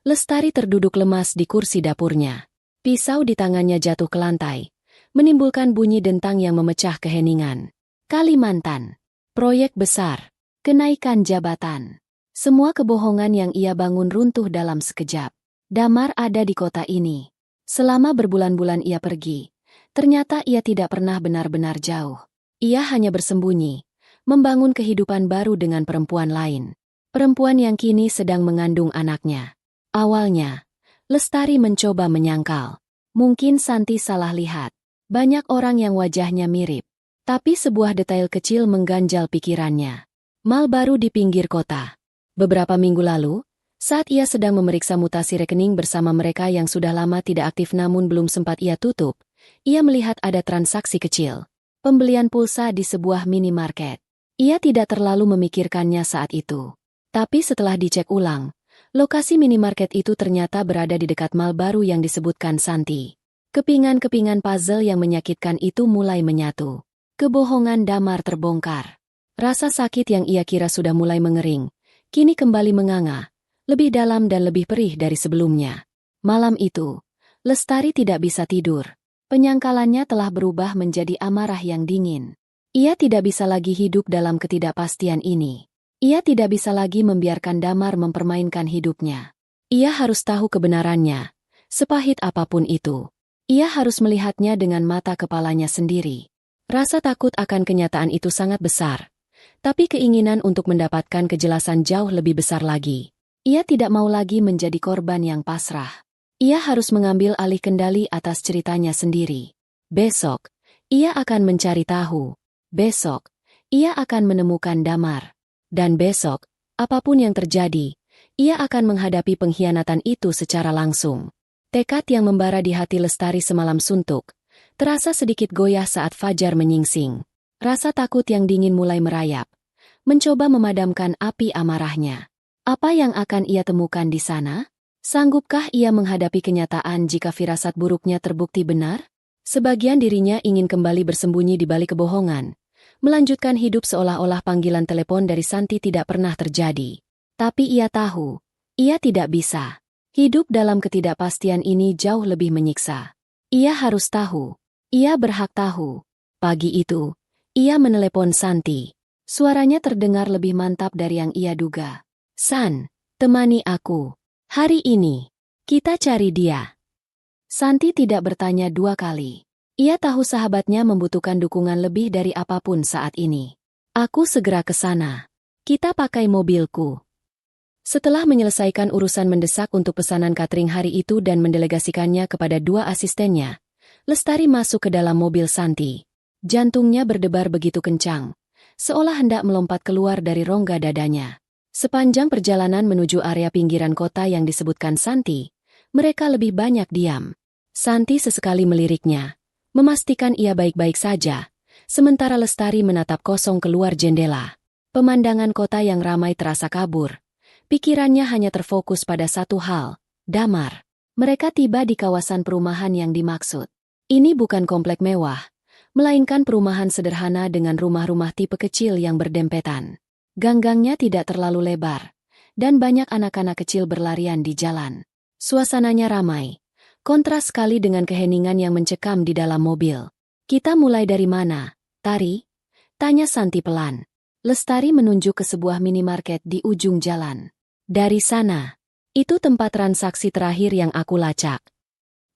S1: Lestari terduduk lemas di kursi dapurnya. Pisau di tangannya jatuh ke lantai, menimbulkan bunyi dentang yang memecah keheningan. Kalimantan. Proyek besar. Kenaikan jabatan. Semua kebohongan yang ia bangun runtuh dalam sekejap. Damar ada di kota ini. Selama berbulan-bulan ia pergi. Ternyata ia tidak pernah benar-benar jauh. Ia hanya bersembunyi, membangun kehidupan baru dengan perempuan lain. Perempuan yang kini sedang mengandung anaknya. Awalnya, Lestari mencoba menyangkal. Mungkin Santi salah lihat. Banyak orang yang wajahnya mirip. Tapi sebuah detail kecil mengganjal pikirannya. Mal baru di pinggir kota. Beberapa minggu lalu, saat ia sedang memeriksa mutasi rekening bersama mereka yang sudah lama tidak aktif namun belum sempat ia tutup, ia melihat ada transaksi kecil. Pembelian pulsa di sebuah minimarket. Ia tidak terlalu memikirkannya saat itu. Tapi setelah dicek ulang, lokasi minimarket itu ternyata berada di dekat mal baru yang disebutkan Santi. Kepingan-kepingan puzzle yang menyakitkan itu mulai menyatu. Kebohongan Damar terbongkar. Rasa sakit yang ia kira sudah mulai mengering, kini kembali menganga, lebih dalam dan lebih perih dari sebelumnya. Malam itu, Lestari tidak bisa tidur. Penyangkalannya telah berubah menjadi amarah yang dingin. Ia tidak bisa lagi hidup dalam ketidakpastian ini. Ia tidak bisa lagi membiarkan Damar mempermainkan hidupnya. Ia harus tahu kebenarannya, sepahit apapun itu. Ia harus melihatnya dengan mata kepalanya sendiri. Rasa takut akan kenyataan itu sangat besar. Tapi keinginan untuk mendapatkan kejelasan jauh lebih besar lagi. Ia tidak mau lagi menjadi korban yang pasrah. Ia harus mengambil alih kendali atas ceritanya sendiri. Besok, ia akan mencari tahu. Besok, ia akan menemukan Damar. Dan besok, apapun yang terjadi, ia akan menghadapi pengkhianatan itu secara langsung. Tekad yang membara di hati Lestari semalam suntuk, terasa sedikit goyah saat fajar menyingsing. Rasa takut yang dingin mulai merayap, mencoba memadamkan api amarahnya. Apa yang akan ia temukan di sana? Sanggupkah ia menghadapi kenyataan jika firasat buruknya terbukti benar? Sebagian dirinya ingin kembali bersembunyi di balik kebohongan, melanjutkan hidup seolah-olah panggilan telepon dari Santi tidak pernah terjadi. Tapi ia tahu, ia tidak bisa. Hidup dalam ketidakpastian ini jauh lebih menyiksa. Ia harus tahu. Ia berhak tahu. Pagi itu, ia menelepon Santi. Suaranya terdengar lebih mantap dari yang ia duga. "San, temani aku. Hari ini, kita cari dia." Santi tidak bertanya dua kali. Ia tahu sahabatnya membutuhkan dukungan lebih dari apapun saat ini. "Aku segera ke sana. Kita pakai mobilku." Setelah menyelesaikan urusan mendesak untuk pesanan catering hari itu dan mendelegasikannya kepada 2 asistennya, Lestari masuk ke dalam mobil Santi. Jantungnya berdebar begitu kencang, seolah hendak melompat keluar dari rongga dadanya. Sepanjang perjalanan menuju area pinggiran kota yang disebutkan Santi, mereka lebih banyak diam. Santi sesekali meliriknya, memastikan ia baik-baik saja, sementara Lestari menatap kosong keluar jendela. Pemandangan kota yang ramai terasa kabur. Pikirannya hanya terfokus pada satu hal, Damar. Mereka tiba di kawasan perumahan yang dimaksud. Ini bukan komplek mewah, melainkan perumahan sederhana dengan rumah-rumah tipe kecil yang berdempetan. Gang-gangnya tidak terlalu lebar, dan banyak anak-anak kecil berlarian di jalan. Suasananya ramai, kontras sekali dengan keheningan yang mencekam di dalam mobil. "Kita mulai dari mana, Tari?" tanya Santi pelan. Lestari menunjuk ke sebuah minimarket di ujung jalan. "Dari sana. Itu tempat transaksi terakhir yang aku lacak."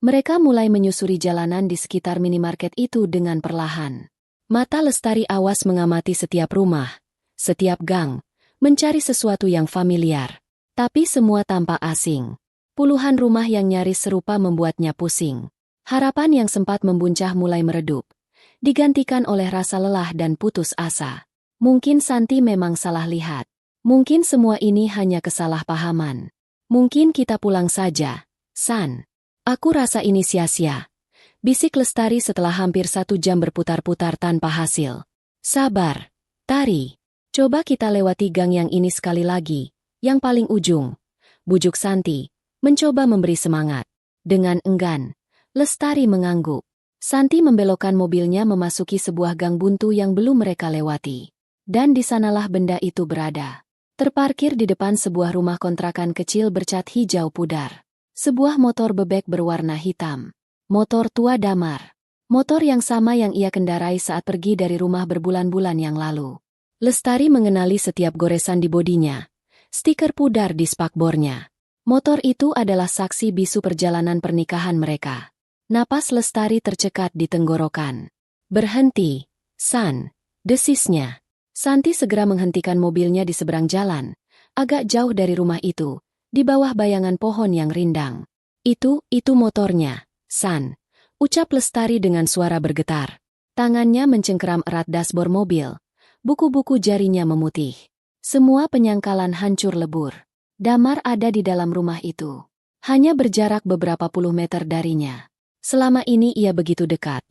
S1: Mereka mulai menyusuri jalanan di sekitar minimarket itu dengan perlahan. Mata Lestari awas mengamati setiap rumah, setiap gang, mencari sesuatu yang familiar. Tapi semua tampak asing. Puluhan rumah yang nyaris serupa membuatnya pusing. Harapan yang sempat membuncah mulai meredup, digantikan oleh rasa lelah dan putus asa. Mungkin Santi memang salah lihat. Mungkin semua ini hanya kesalahpahaman. "Mungkin kita pulang saja, San. Aku rasa ini sia-sia," bisik Lestari setelah hampir 1 jam berputar-putar tanpa hasil. "Sabar, Tari. Coba kita lewati gang yang ini sekali lagi, yang paling ujung," bujuk Santi, mencoba memberi semangat. Dengan enggan, Lestari mengangguk. Santi membelokkan mobilnya memasuki sebuah gang buntu yang belum mereka lewati. Dan di sanalah benda itu berada. Terparkir di depan sebuah rumah kontrakan kecil bercat hijau pudar. Sebuah motor bebek berwarna hitam. Motor tua Damar. Motor yang sama yang ia kendarai saat pergi dari rumah berbulan-bulan yang lalu. Lestari mengenali setiap goresan di bodinya. Stiker pudar di spakbornya. Motor itu adalah saksi bisu perjalanan pernikahan mereka. Napas Lestari tercekat di tenggorokan. "Berhenti, San," desisnya. Santi segera menghentikan mobilnya di seberang jalan, agak jauh dari rumah itu, di bawah bayangan pohon yang rindang. Itu motornya, San," ucap Lestari dengan suara bergetar. Tangannya mencengkeram erat dashboard mobil, buku-buku jarinya memutih. Semua penyangkalan hancur lebur. Damar ada di dalam rumah itu. Hanya berjarak beberapa puluh meter darinya. Selama ini ia begitu dekat,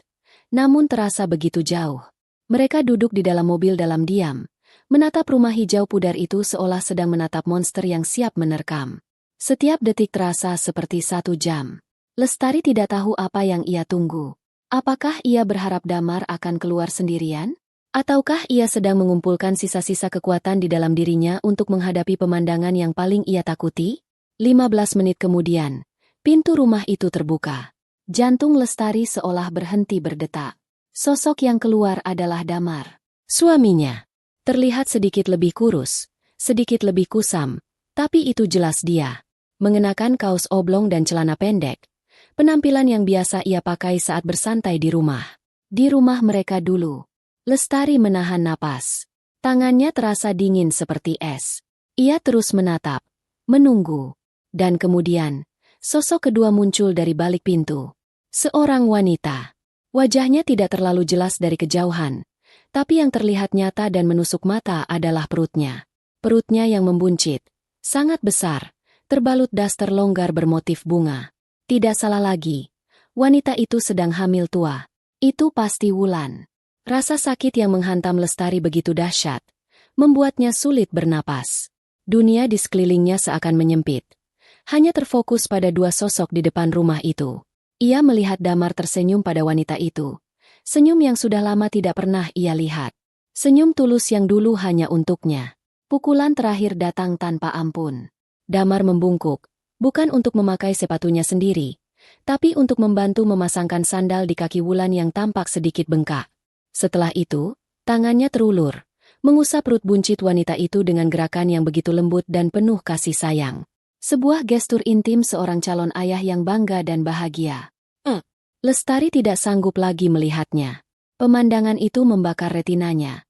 S1: namun terasa begitu jauh. Mereka duduk di dalam mobil dalam diam, menatap rumah hijau pudar itu seolah sedang menatap monster yang siap menerkam. Setiap detik terasa seperti 1 jam. Lestari tidak tahu apa yang ia tunggu. Apakah ia berharap Damar akan keluar sendirian? Ataukah ia sedang mengumpulkan sisa-sisa kekuatan di dalam dirinya untuk menghadapi pemandangan yang paling ia takuti? 15 menit kemudian, pintu rumah itu terbuka. Jantung Lestari seolah berhenti berdetak. Sosok yang keluar adalah Damar. Suaminya. Terlihat sedikit lebih kurus, sedikit lebih kusam, tapi itu jelas dia. Mengenakan kaos oblong dan celana pendek. Penampilan yang biasa ia pakai saat bersantai di rumah. Di rumah mereka dulu. Lestari menahan napas. Tangannya terasa dingin seperti es. Ia terus menatap, menunggu. Dan kemudian, sosok kedua muncul dari balik pintu. Seorang wanita. Wajahnya tidak terlalu jelas dari kejauhan, tapi yang terlihat nyata dan menusuk mata adalah perutnya. Perutnya yang membuncit, sangat besar, terbalut daster longgar bermotif bunga. Tidak salah lagi, wanita itu sedang hamil tua. Itu pasti Wulan. Rasa sakit yang menghantam Lestari begitu dahsyat, membuatnya sulit bernapas. Dunia di sekelilingnya seakan menyempit. Hanya terfokus pada 2 sosok di depan rumah itu. Ia melihat Damar tersenyum pada wanita itu. Senyum yang sudah lama tidak pernah ia lihat. Senyum tulus yang dulu hanya untuknya. Pukulan terakhir datang tanpa ampun. Damar membungkuk, bukan untuk memakai sepatunya sendiri, tapi untuk membantu memasangkan sandal di kaki Wulan yang tampak sedikit bengkak. Setelah itu, tangannya terulur, mengusap perut buncit wanita itu dengan gerakan yang begitu lembut dan penuh kasih sayang. Sebuah gestur intim seorang calon ayah yang bangga dan bahagia. Lestari tidak sanggup lagi melihatnya. Pemandangan itu membakar retinanya,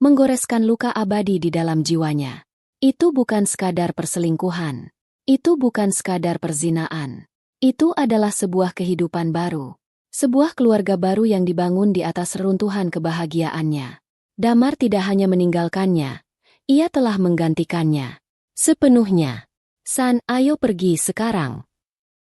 S1: menggoreskan luka abadi di dalam jiwanya. Itu bukan sekadar perselingkuhan. Itu bukan sekadar perzinaan. Itu adalah sebuah kehidupan baru. Sebuah keluarga baru yang dibangun di atas reruntuhan kebahagiaannya. Damar tidak hanya meninggalkannya, ia telah menggantikannya sepenuhnya. San, ayo pergi sekarang.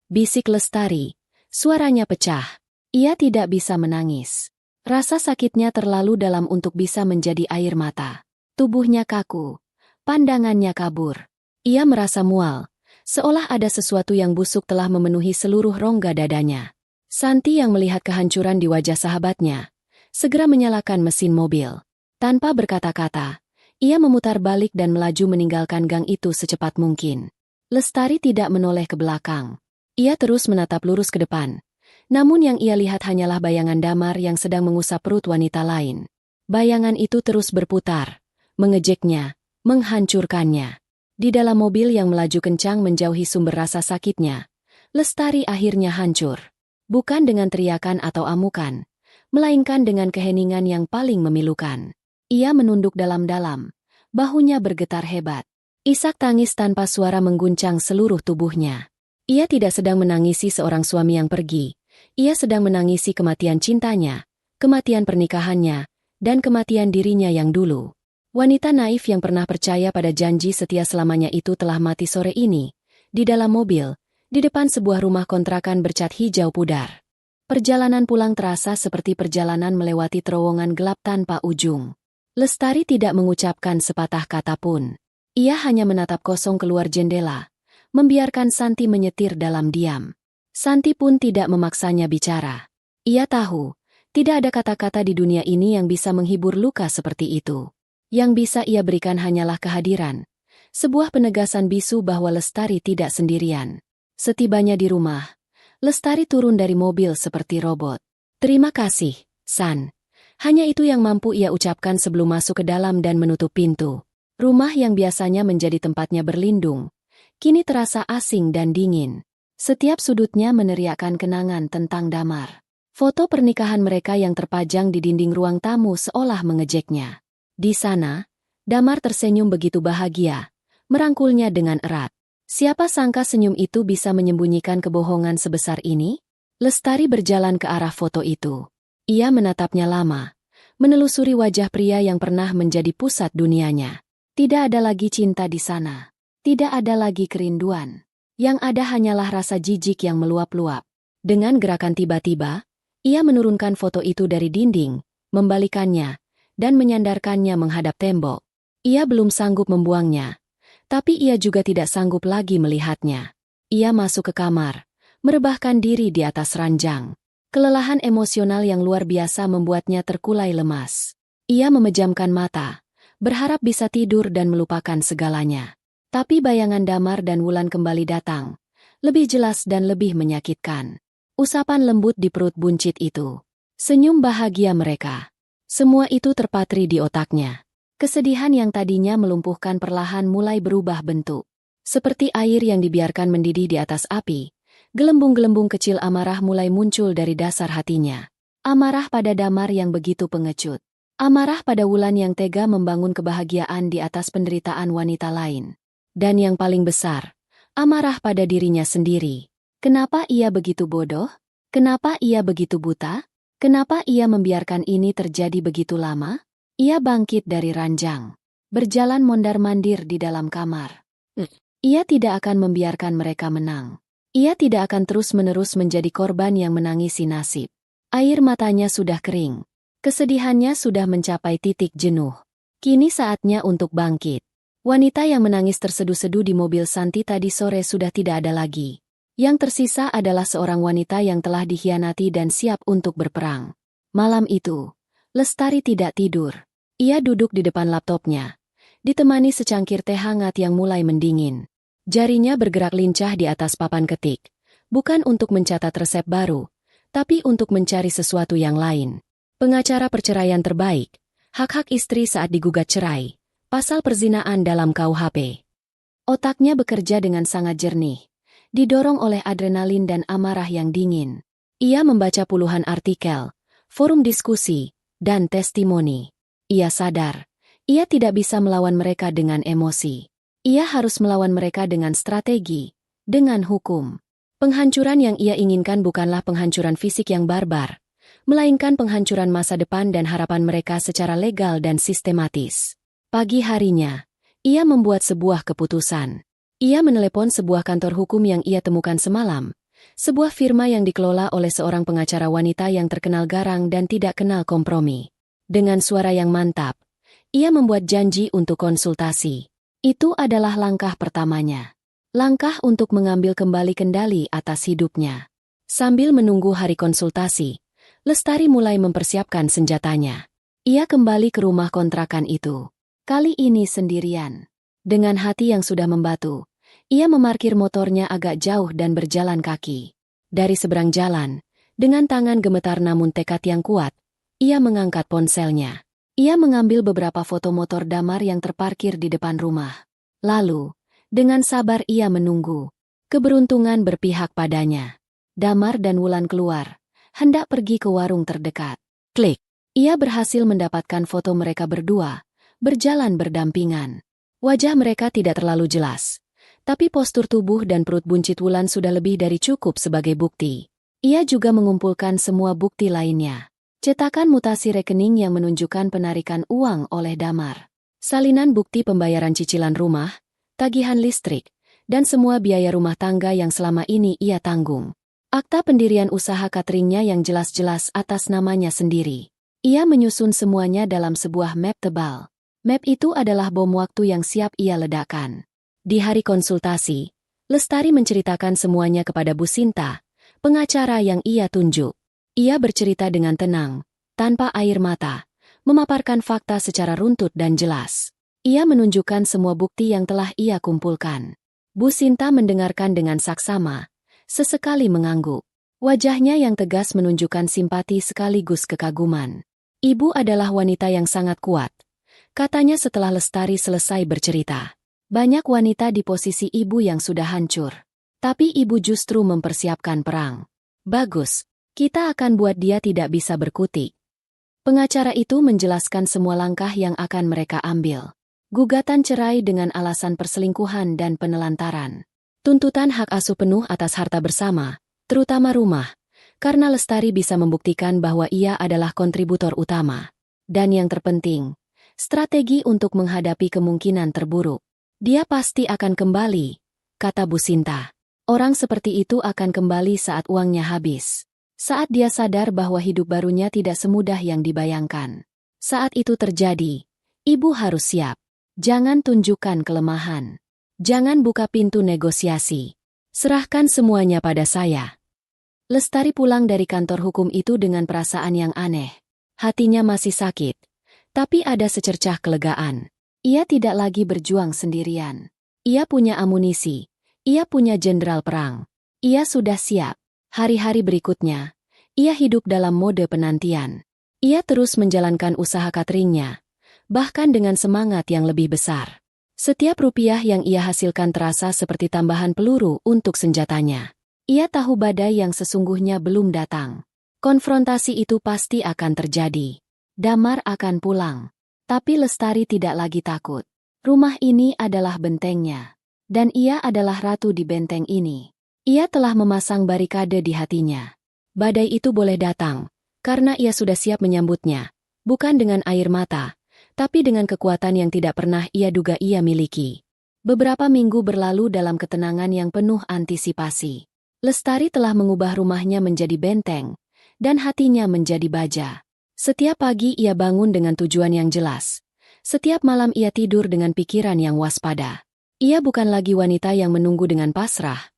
S1: Bisik Lestari, suaranya pecah. Ia tidak bisa menangis. Rasa sakitnya terlalu dalam untuk bisa menjadi air mata. Tubuhnya kaku. Pandangannya kabur. Ia merasa mual, seolah ada sesuatu yang busuk telah memenuhi seluruh rongga dadanya. Santi yang melihat kehancuran di wajah sahabatnya, segera menyalakan mesin mobil. Tanpa berkata-kata, ia memutar balik dan melaju meninggalkan gang itu secepat mungkin. Lestari tidak menoleh ke belakang. Ia terus menatap lurus ke depan. Namun yang ia lihat hanyalah bayangan Damar yang sedang mengusap perut wanita lain. Bayangan itu terus berputar, mengejeknya, menghancurkannya. Di dalam mobil yang melaju kencang menjauhi sumber rasa sakitnya, Lestari akhirnya hancur. Bukan dengan teriakan atau amukan, melainkan dengan keheningan yang paling memilukan. Ia menunduk dalam-dalam, bahunya bergetar hebat. Isak tangis tanpa suara mengguncang seluruh tubuhnya. Ia tidak sedang menangisi seorang suami yang pergi, ia sedang menangisi kematian cintanya, kematian pernikahannya, dan kematian dirinya yang dulu. Wanita naif yang pernah percaya pada janji setia selamanya itu telah mati sore ini, di dalam mobil, di depan sebuah rumah kontrakan bercat hijau pudar. Perjalanan pulang terasa seperti perjalanan melewati terowongan gelap tanpa ujung. Lestari tidak mengucapkan sepatah kata pun. Ia hanya menatap kosong keluar jendela, membiarkan Santi menyetir dalam diam. Santi pun tidak memaksanya bicara. Ia tahu, tidak ada kata-kata di dunia ini yang bisa menghibur luka seperti itu. Yang bisa ia berikan hanyalah kehadiran. Sebuah penegasan bisu bahwa Lestari tidak sendirian. Setibanya di rumah, Lestari turun dari mobil seperti robot. Terima kasih, San. Hanya itu yang mampu ia ucapkan sebelum masuk ke dalam dan menutup pintu. Rumah yang biasanya menjadi tempatnya berlindung, kini terasa asing dan dingin. Setiap sudutnya meneriakkan kenangan tentang Damar. Foto pernikahan mereka yang terpajang di dinding ruang tamu seolah mengejeknya. Di sana, Damar tersenyum begitu bahagia, merangkulnya dengan erat. Siapa sangka senyum itu bisa menyembunyikan kebohongan sebesar ini? Lestari berjalan ke arah foto itu. Ia menatapnya lama, menelusuri wajah pria yang pernah menjadi pusat dunianya. Tidak ada lagi cinta di sana. Tidak ada lagi kerinduan. Yang ada hanyalah rasa jijik yang meluap-luap. Dengan gerakan tiba-tiba, ia menurunkan foto itu dari dinding, membalikannya, dan menyandarkannya menghadap tembok. Ia belum sanggup membuangnya, tapi ia juga tidak sanggup lagi melihatnya. Ia masuk ke kamar, merebahkan diri di atas ranjang. Kelelahan emosional yang luar biasa membuatnya terkulai lemas. Ia memejamkan mata, berharap bisa tidur dan melupakan segalanya. Tapi bayangan Damar dan Wulan kembali datang, lebih jelas dan lebih menyakitkan. Usapan lembut di perut buncit itu. Senyum bahagia mereka. Semua itu terpatri di otaknya. Kesedihan yang tadinya melumpuhkan perlahan mulai berubah bentuk. Seperti air yang dibiarkan mendidih di atas api, gelembung-gelembung kecil amarah mulai muncul dari dasar hatinya. Amarah pada Damar yang begitu pengecut. Amarah pada Wulan yang tega membangun kebahagiaan di atas penderitaan wanita lain. Dan yang paling besar, amarah pada dirinya sendiri. Kenapa ia begitu bodoh? Kenapa ia begitu buta? Kenapa ia membiarkan ini terjadi begitu lama? Ia bangkit dari ranjang, berjalan mondar-mandir di dalam kamar. Ia tidak akan membiarkan mereka menang. Ia tidak akan terus-menerus menjadi korban yang menangisi nasib. Air matanya sudah kering. Kesedihannya sudah mencapai titik jenuh. Kini saatnya untuk bangkit. Wanita yang menangis terseduh-seduh di mobil Santi tadi sore sudah tidak ada lagi. Yang tersisa adalah seorang wanita yang telah dikhianati dan siap untuk berperang. Malam itu, Lestari tidak tidur. Ia duduk di depan laptopnya, ditemani secangkir teh hangat yang mulai mendingin. Jarinya bergerak lincah di atas papan ketik, bukan untuk mencatat resep baru, tapi untuk mencari sesuatu yang lain. Pengacara perceraian terbaik, hak-hak istri saat digugat cerai, pasal perzinaan dalam KUHP. Otaknya bekerja dengan sangat jernih, didorong oleh adrenalin dan amarah yang dingin. Ia membaca puluhan artikel, forum diskusi, dan testimoni. Ia sadar, ia tidak bisa melawan mereka dengan emosi. Ia harus melawan mereka dengan strategi, dengan hukum. Penghancuran yang ia inginkan bukanlah penghancuran fisik yang barbar, melainkan penghancuran masa depan dan harapan mereka secara legal dan sistematis. Pagi harinya, ia membuat sebuah keputusan. Ia menelepon sebuah kantor hukum yang ia temukan semalam, sebuah firma yang dikelola oleh seorang pengacara wanita yang terkenal garang dan tidak kenal kompromi. Dengan suara yang mantap, ia membuat janji untuk konsultasi. Itu adalah langkah pertamanya. Langkah untuk mengambil kembali kendali atas hidupnya. Sambil menunggu hari konsultasi, Lestari mulai mempersiapkan senjatanya. Ia kembali ke rumah kontrakan itu. Kali ini sendirian. Dengan hati yang sudah membatu, ia memarkir motornya agak jauh dan berjalan kaki. Dari seberang jalan, dengan tangan gemetar namun tekad yang kuat, ia mengangkat ponselnya. Ia mengambil beberapa foto motor Damar yang terparkir di depan rumah. Lalu, dengan sabar ia menunggu. Keberuntungan berpihak padanya. Damar dan Wulan keluar, hendak pergi ke warung terdekat. Klik. Ia berhasil mendapatkan foto mereka berdua, berjalan berdampingan. Wajah mereka tidak terlalu jelas, tapi postur tubuh dan perut buncit Wulan sudah lebih dari cukup sebagai bukti. Ia juga mengumpulkan semua bukti lainnya. Cetakan mutasi rekening yang menunjukkan penarikan uang oleh Damar. Salinan bukti pembayaran cicilan rumah, tagihan listrik, dan semua biaya rumah tangga yang selama ini ia tanggung. Akta pendirian usaha cateringnya yang jelas-jelas atas namanya sendiri. Ia menyusun semuanya dalam sebuah map tebal. Map itu adalah bom waktu yang siap ia ledakan. Di hari konsultasi, Lestari menceritakan semuanya kepada Bu Sinta, pengacara yang ia tunjuk. Ia bercerita dengan tenang, tanpa air mata, memaparkan fakta secara runtut dan jelas. Ia menunjukkan semua bukti yang telah ia kumpulkan. Bu Sinta mendengarkan dengan saksama, sesekali mengangguk. Wajahnya yang tegas menunjukkan simpati sekaligus kekaguman. Ibu adalah wanita yang sangat kuat, katanya setelah Lestari selesai bercerita. Banyak wanita di posisi ibu yang sudah hancur. Tapi ibu justru mempersiapkan perang. Bagus. Kita akan buat dia tidak bisa berkutik. Pengacara itu menjelaskan semua langkah yang akan mereka ambil. Gugatan cerai dengan alasan perselingkuhan dan penelantaran. Tuntutan hak asuh penuh atas harta bersama, terutama rumah, karena Lestari bisa membuktikan bahwa ia adalah kontributor utama. Dan yang terpenting, strategi untuk menghadapi kemungkinan terburuk. Dia pasti akan kembali, kata Bu Sinta. Orang seperti itu akan kembali saat uangnya habis. Saat dia sadar bahwa hidup barunya tidak semudah yang dibayangkan. Saat itu terjadi, ibu harus siap. Jangan tunjukkan kelemahan. Jangan buka pintu negosiasi. Serahkan semuanya pada saya. Lestari pulang dari kantor hukum itu dengan perasaan yang aneh. Hatinya masih sakit, tapi ada secercah kelegaan. Ia tidak lagi berjuang sendirian. Ia punya amunisi. Ia punya jenderal perang. Ia sudah siap. Hari-hari berikutnya, ia hidup dalam mode penantian. Ia terus menjalankan usaha cateringnya, bahkan dengan semangat yang lebih besar. Setiap rupiah yang ia hasilkan terasa seperti tambahan peluru untuk senjatanya. Ia tahu badai yang sesungguhnya belum datang. Konfrontasi itu pasti akan terjadi. Damar akan pulang. Tapi Lestari tidak lagi takut. Rumah ini adalah bentengnya. Dan ia adalah ratu di benteng ini. Ia telah memasang barikade di hatinya. Badai itu boleh datang, karena ia sudah siap menyambutnya, bukan dengan air mata, tapi dengan kekuatan yang tidak pernah ia duga ia miliki. Beberapa minggu berlalu dalam ketenangan yang penuh antisipasi. Lestari telah mengubah rumahnya menjadi benteng, dan hatinya menjadi baja. Setiap pagi ia bangun dengan tujuan yang jelas. Setiap malam ia tidur dengan pikiran yang waspada. Ia bukan lagi wanita yang menunggu dengan pasrah.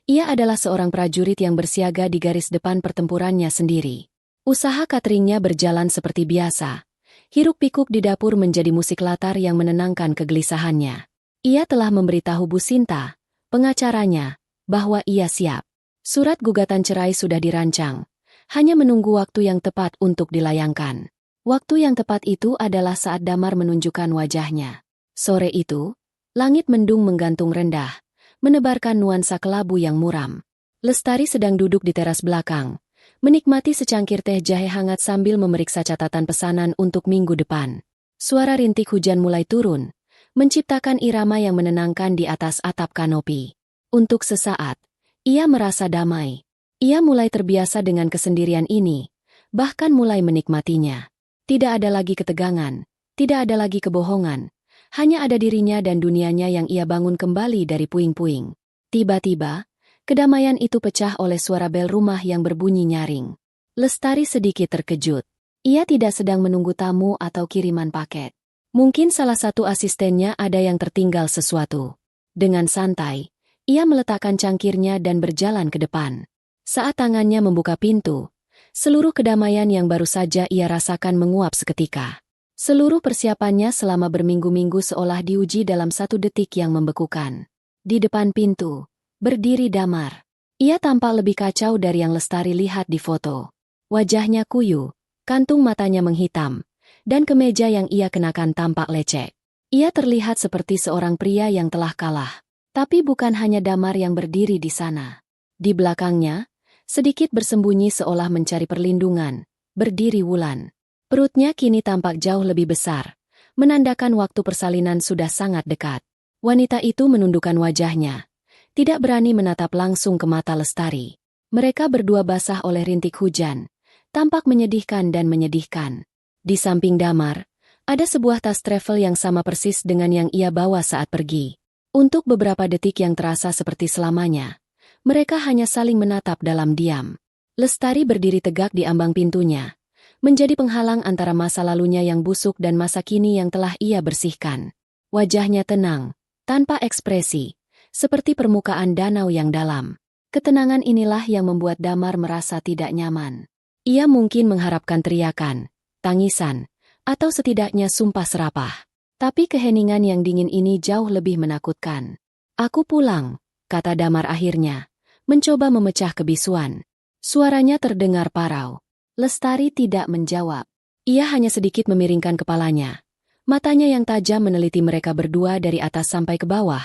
S1: Ia adalah seorang prajurit yang bersiaga di garis depan pertempurannya sendiri. Usaha cateringnya berjalan seperti biasa. Hiruk-pikuk di dapur menjadi musik latar yang menenangkan kegelisahannya. Ia telah memberitahu Bu Sinta, pengacaranya, bahwa ia siap. Surat gugatan cerai sudah dirancang. Hanya menunggu waktu yang tepat untuk dilayangkan. Waktu yang tepat itu adalah saat Damar menunjukkan wajahnya. Sore itu, langit mendung menggantung rendah, menebarkan nuansa kelabu yang muram. Lestari sedang duduk di teras belakang, menikmati secangkir teh jahe hangat sambil memeriksa catatan pesanan untuk minggu depan. Suara rintik hujan mulai turun, menciptakan irama yang menenangkan di atas atap kanopi. Untuk sesaat, ia merasa damai. Ia mulai terbiasa dengan kesendirian ini, bahkan mulai menikmatinya. Tidak ada lagi ketegangan, tidak ada lagi kebohongan, hanya ada dirinya dan dunianya yang ia bangun kembali dari puing-puing. Tiba-tiba, kedamaian itu pecah oleh suara bel rumah yang berbunyi nyaring. Lestari sedikit terkejut. Ia tidak sedang menunggu tamu atau kiriman paket. Mungkin salah satu asistennya ada yang tertinggal sesuatu. Dengan santai, ia meletakkan cangkirnya dan berjalan ke depan. Saat tangannya membuka pintu, seluruh kedamaian yang baru saja ia rasakan menguap seketika. Seluruh persiapannya selama berminggu-minggu seolah diuji dalam 1 detik yang membekukan. Di depan pintu, berdiri Damar. Ia tampak lebih kacau dari yang Lestari lihat di foto. Wajahnya kuyu, kantung matanya menghitam, dan kemeja yang ia kenakan tampak lecek. Ia terlihat seperti seorang pria yang telah kalah. Tapi bukan hanya Damar yang berdiri di sana. Di belakangnya, sedikit bersembunyi seolah mencari perlindungan, berdiri Wulan. Perutnya kini tampak jauh lebih besar, menandakan waktu persalinan sudah sangat dekat. Wanita itu menundukkan wajahnya, tidak berani menatap langsung ke mata Lestari. Mereka berdua basah oleh rintik hujan, tampak menyedihkan dan menyedihkan. Di samping Damar, ada sebuah tas travel yang sama persis dengan yang ia bawa saat pergi. Untuk beberapa detik yang terasa seperti selamanya, mereka hanya saling menatap dalam diam. Lestari berdiri tegak di ambang pintunya, menjadi penghalang antara masa lalunya yang busuk dan masa kini yang telah ia bersihkan. Wajahnya tenang, tanpa ekspresi, seperti permukaan danau yang dalam. Ketenangan inilah yang membuat Damar merasa tidak nyaman. Ia mungkin mengharapkan teriakan, tangisan, atau setidaknya sumpah serapah. Tapi keheningan yang dingin ini jauh lebih menakutkan. "Aku pulang," kata Damar akhirnya, mencoba memecah kebisuan. Suaranya terdengar parau. Lestari tidak menjawab. Ia hanya sedikit memiringkan kepalanya. Matanya yang tajam meneliti mereka berdua dari atas sampai ke bawah,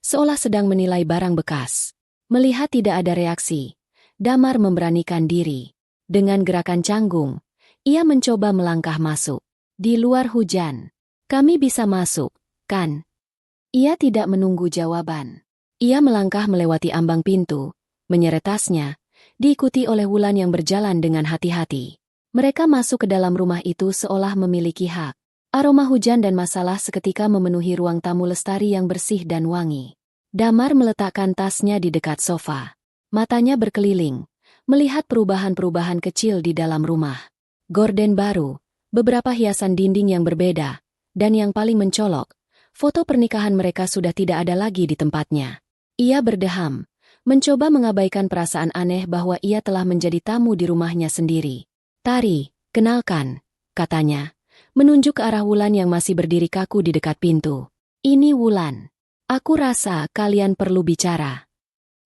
S1: seolah sedang menilai barang bekas. Melihat tidak ada reaksi, Damar memberanikan diri. Dengan gerakan canggung, ia mencoba melangkah masuk. "Di luar hujan. Kami bisa masuk, kan?" Ia tidak menunggu jawaban. Ia melangkah melewati ambang pintu, menyeret tasnya, diikuti oleh Wulan yang berjalan dengan hati-hati. Mereka masuk ke dalam rumah itu seolah memiliki hak. Aroma hujan dan masalah seketika memenuhi ruang tamu Lestari yang bersih dan wangi. Damar meletakkan tasnya di dekat sofa. Matanya berkeliling, melihat perubahan-perubahan kecil di dalam rumah. Gorden baru, beberapa hiasan dinding yang berbeda, dan yang paling mencolok, foto pernikahan mereka sudah tidak ada lagi di tempatnya. Ia berdeham, mencoba mengabaikan perasaan aneh bahwa ia telah menjadi tamu di rumahnya sendiri. "Tari, kenalkan," katanya, menunjuk ke arah Wulan yang masih berdiri kaku di dekat pintu. "Ini Wulan. Aku rasa kalian perlu bicara."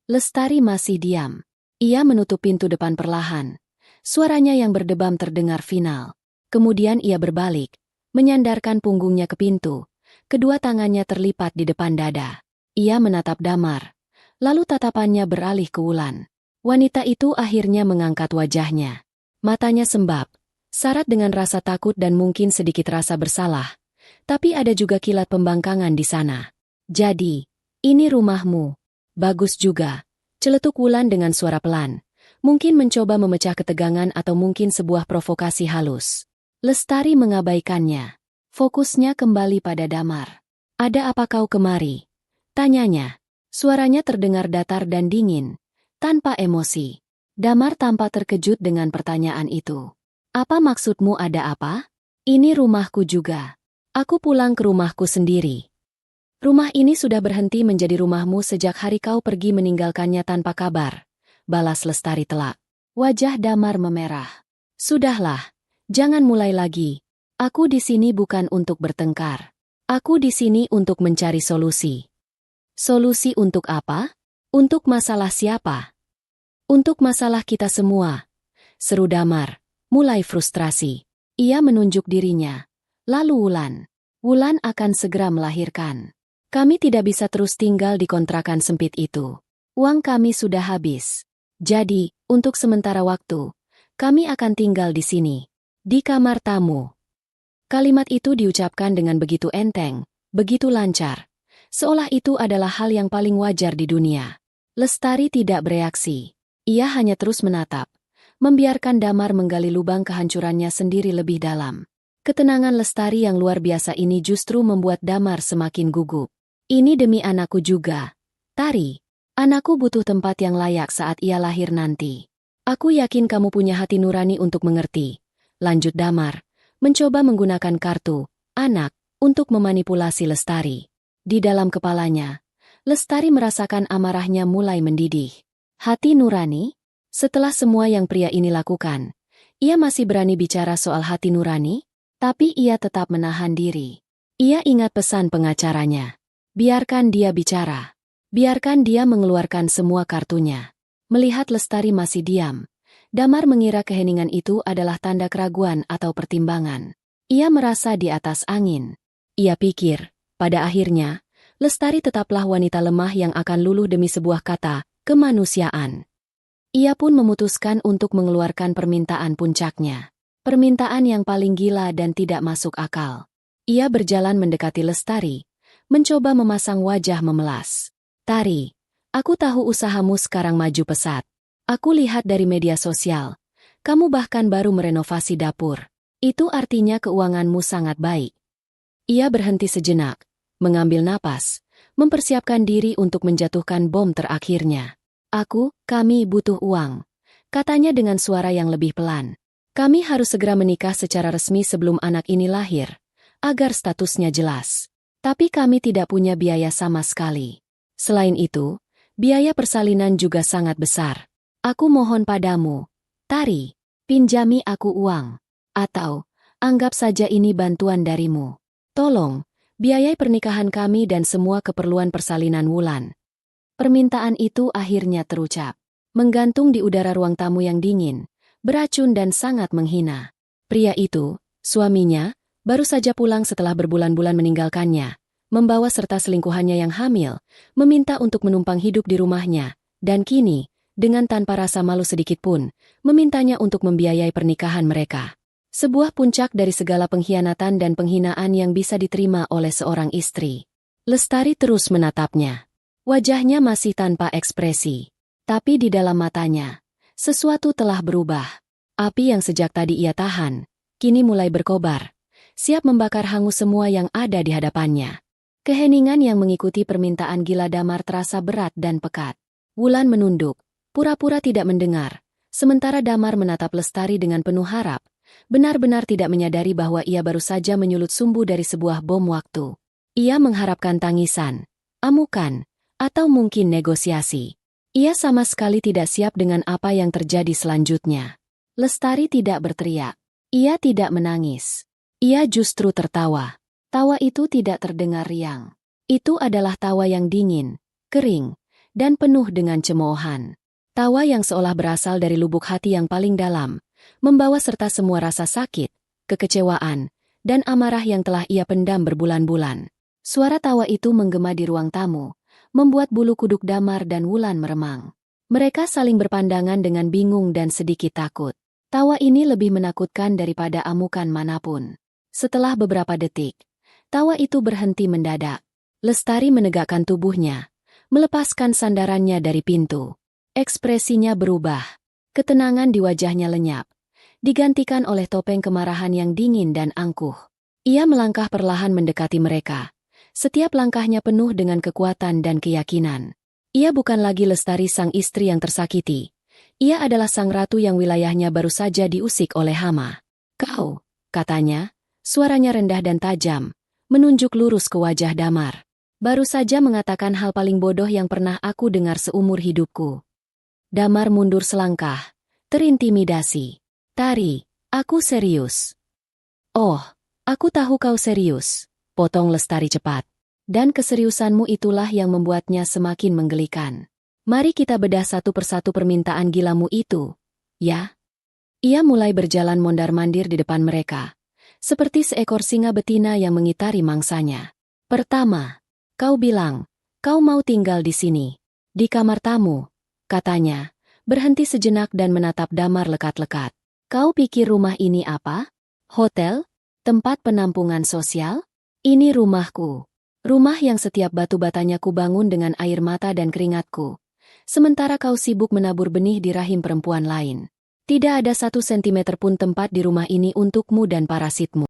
S1: Lestari masih diam. Ia menutup pintu depan perlahan. Suaranya yang berdebam terdengar final. Kemudian ia berbalik, menyandarkan punggungnya ke pintu. Kedua tangannya terlipat di depan dada. Ia menatap Damar. Lalu tatapannya beralih ke Wulan. Wanita itu akhirnya mengangkat wajahnya. Matanya sembab, syarat dengan rasa takut dan mungkin sedikit rasa bersalah. Tapi ada juga kilat pembangkangan di sana. "Jadi, ini rumahmu. Bagus juga," celetuk Wulan dengan suara pelan. Mungkin mencoba memecah ketegangan atau mungkin sebuah provokasi halus. Lestari mengabaikannya. Fokusnya kembali pada Damar. "Ada apa kau kemari?" tanyanya. Suaranya terdengar datar dan dingin, tanpa emosi. Damar tampak terkejut dengan pertanyaan itu. "Apa maksudmu ada apa? Ini rumahku juga. Aku pulang ke rumahku sendiri." "Rumah ini sudah berhenti menjadi rumahmu sejak hari kau pergi meninggalkannya tanpa kabar," balas Lestari telak. Wajah Damar memerah. "Sudahlah, jangan mulai lagi. Aku di sini bukan untuk bertengkar. Aku di sini untuk mencari solusi." "Solusi untuk apa? Untuk masalah siapa?" "Untuk masalah kita semua," seru Damar, mulai frustrasi. Ia menunjuk dirinya. "Lalu Wulan. Wulan akan segera melahirkan. Kami tidak bisa terus tinggal di kontrakan sempit itu. Uang kami sudah habis. Jadi, untuk sementara waktu, kami akan tinggal di sini. Di kamar tamu." Kalimat itu diucapkan dengan begitu enteng, Begitu lancar. Seolah itu adalah hal yang paling wajar di dunia. Lestari tidak bereaksi. Ia hanya terus menatap, membiarkan Damar menggali lubang kehancurannya sendiri lebih dalam. Ketenangan Lestari yang luar biasa ini justru membuat Damar semakin gugup. Ini demi anakku juga. Tari, anakku butuh tempat yang layak saat ia lahir nanti. Aku yakin kamu punya hati nurani untuk mengerti. Lanjut Damar, mencoba menggunakan kartu, anak, untuk memanipulasi Lestari. Di dalam kepalanya, Lestari merasakan amarahnya mulai mendidih. Hati nurani? Setelah semua yang pria ini lakukan, ia masih berani bicara soal hati nurani? Tapi ia tetap menahan diri. Ia ingat pesan pengacaranya. Biarkan dia bicara. Biarkan dia mengeluarkan semua kartunya. Melihat Lestari masih diam, Damar mengira keheningan itu adalah tanda keraguan atau pertimbangan. Ia merasa di atas angin. Ia pikir, pada akhirnya, Lestari tetaplah wanita lemah yang akan luluh demi sebuah kata, kemanusiaan. Ia pun memutuskan untuk mengeluarkan permintaan puncaknya. Permintaan yang paling gila dan tidak masuk akal. Ia berjalan mendekati Lestari, mencoba memasang wajah memelas. Tari, aku tahu usahamu sekarang maju pesat. Aku lihat dari media sosial. Kamu bahkan baru merenovasi dapur. Itu artinya keuanganmu sangat baik. Ia berhenti sejenak, mengambil napas, mempersiapkan diri untuk menjatuhkan bom terakhirnya. Kami butuh uang, katanya dengan suara yang lebih pelan. Kami harus segera menikah secara resmi sebelum anak ini lahir, agar statusnya jelas. Tapi kami tidak punya biaya sama sekali. Selain itu, biaya persalinan juga sangat besar. Aku mohon padamu, Tari, pinjami aku uang. Atau, anggap saja ini bantuan darimu. Tolong, biayai pernikahan kami dan semua keperluan persalinan Wulan. Permintaan itu akhirnya terucap, menggantung di udara ruang tamu yang dingin, beracun dan sangat menghina. Pria itu, suaminya, baru saja pulang setelah berbulan-bulan meninggalkannya, membawa serta selingkuhannya yang hamil, meminta untuk menumpang hidup di rumahnya, dan kini, dengan tanpa rasa malu sedikitpun, memintanya untuk membiayai pernikahan mereka. Sebuah puncak dari segala pengkhianatan dan penghinaan yang bisa diterima oleh seorang istri. Lestari terus menatapnya. Wajahnya masih tanpa ekspresi, tapi di dalam matanya, sesuatu telah berubah. Api yang sejak tadi ia tahan, kini mulai berkobar, siap membakar hangus semua yang ada di hadapannya. Keheningan yang mengikuti permintaan gila Damar terasa berat dan pekat. Wulan menunduk, pura-pura tidak mendengar, sementara Damar menatap Lestari dengan penuh harap, benar-benar tidak menyadari bahwa ia baru saja menyulut sumbu dari sebuah bom waktu. Ia mengharapkan tangisan, amukan, atau mungkin negosiasi. Ia sama sekali tidak siap dengan apa yang terjadi selanjutnya. Lestari tidak berteriak. Ia tidak menangis. Ia justru tertawa. Tawa itu tidak terdengar riang. Itu adalah tawa yang dingin, kering, dan penuh dengan cemoohan. Tawa yang seolah berasal dari lubuk hati yang paling dalam, membawa serta semua rasa sakit, kekecewaan, dan amarah yang telah ia pendam berbulan-bulan. Suara tawa itu menggema di ruang tamu, membuat bulu kuduk Damar dan Wulan meremang. Mereka saling berpandangan dengan bingung dan sedikit takut. Tawa ini lebih menakutkan daripada amukan manapun. Setelah beberapa detik, tawa itu berhenti mendadak. Lestari menegakkan tubuhnya, melepaskan sandarannya dari pintu. Ekspresinya berubah. Ketenangan di wajahnya lenyap, digantikan oleh topeng kemarahan yang dingin dan angkuh. Ia melangkah perlahan mendekati mereka. Setiap langkahnya penuh dengan kekuatan dan keyakinan. Ia bukan lagi Lestari sang istri yang tersakiti. Ia adalah sang ratu yang wilayahnya baru saja diusik oleh hama. Kau, katanya, suaranya rendah dan tajam, menunjuk lurus ke wajah Damar. Baru saja mengatakan hal paling bodoh yang pernah aku dengar seumur hidupku. Damar mundur selangkah, terintimidasi. Tari, aku serius. Oh, aku tahu kau serius. Potong Lestari cepat. Dan keseriusanmu itulah yang membuatnya semakin menggelikan. Mari kita bedah satu persatu permintaan gilamu itu, ya? Ia mulai berjalan mondar-mandir di depan mereka, seperti seekor singa betina yang mengitari mangsanya. Pertama, kau bilang, kau mau tinggal di sini. Di kamar tamu, katanya, berhenti sejenak dan menatap Damar lekat-lekat. Kau pikir rumah ini apa? Hotel? Tempat penampungan sosial? Ini rumahku. Rumah yang setiap batu batanya ku bangun dengan air mata dan keringatku. Sementara kau sibuk menabur benih di rahim perempuan lain. Tidak ada 1 sentimeter pun tempat di rumah ini untukmu dan parasitmu.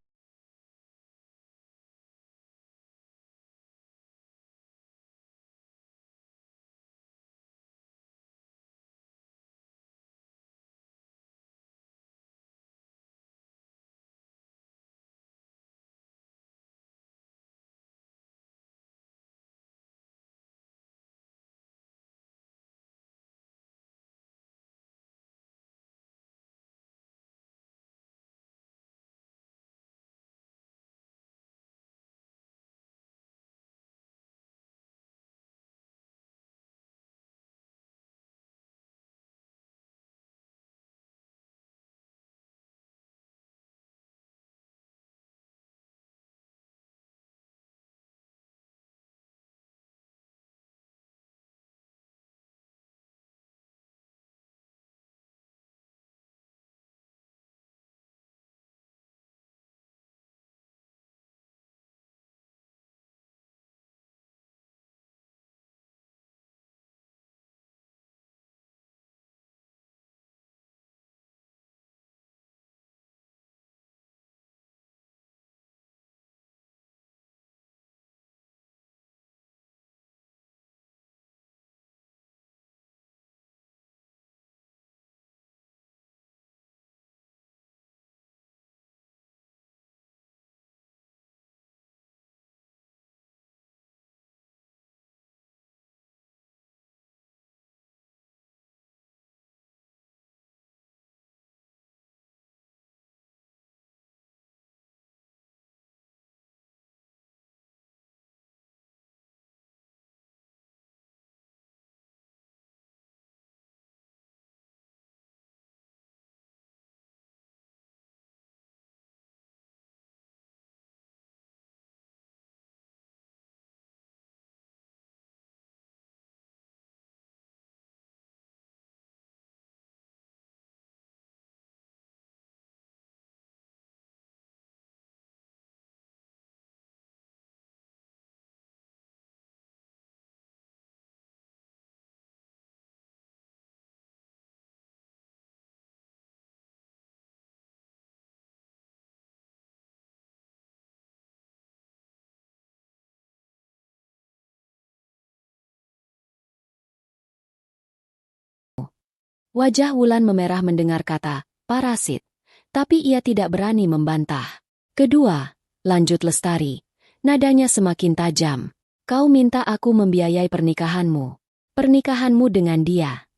S1: Wajah Wulan memerah mendengar kata, parasit. Tapi ia tidak berani membantah. Kedua, lanjut Lestari. Nadanya semakin tajam. Kau minta aku membiayai pernikahanmu. Pernikahanmu dengan dia.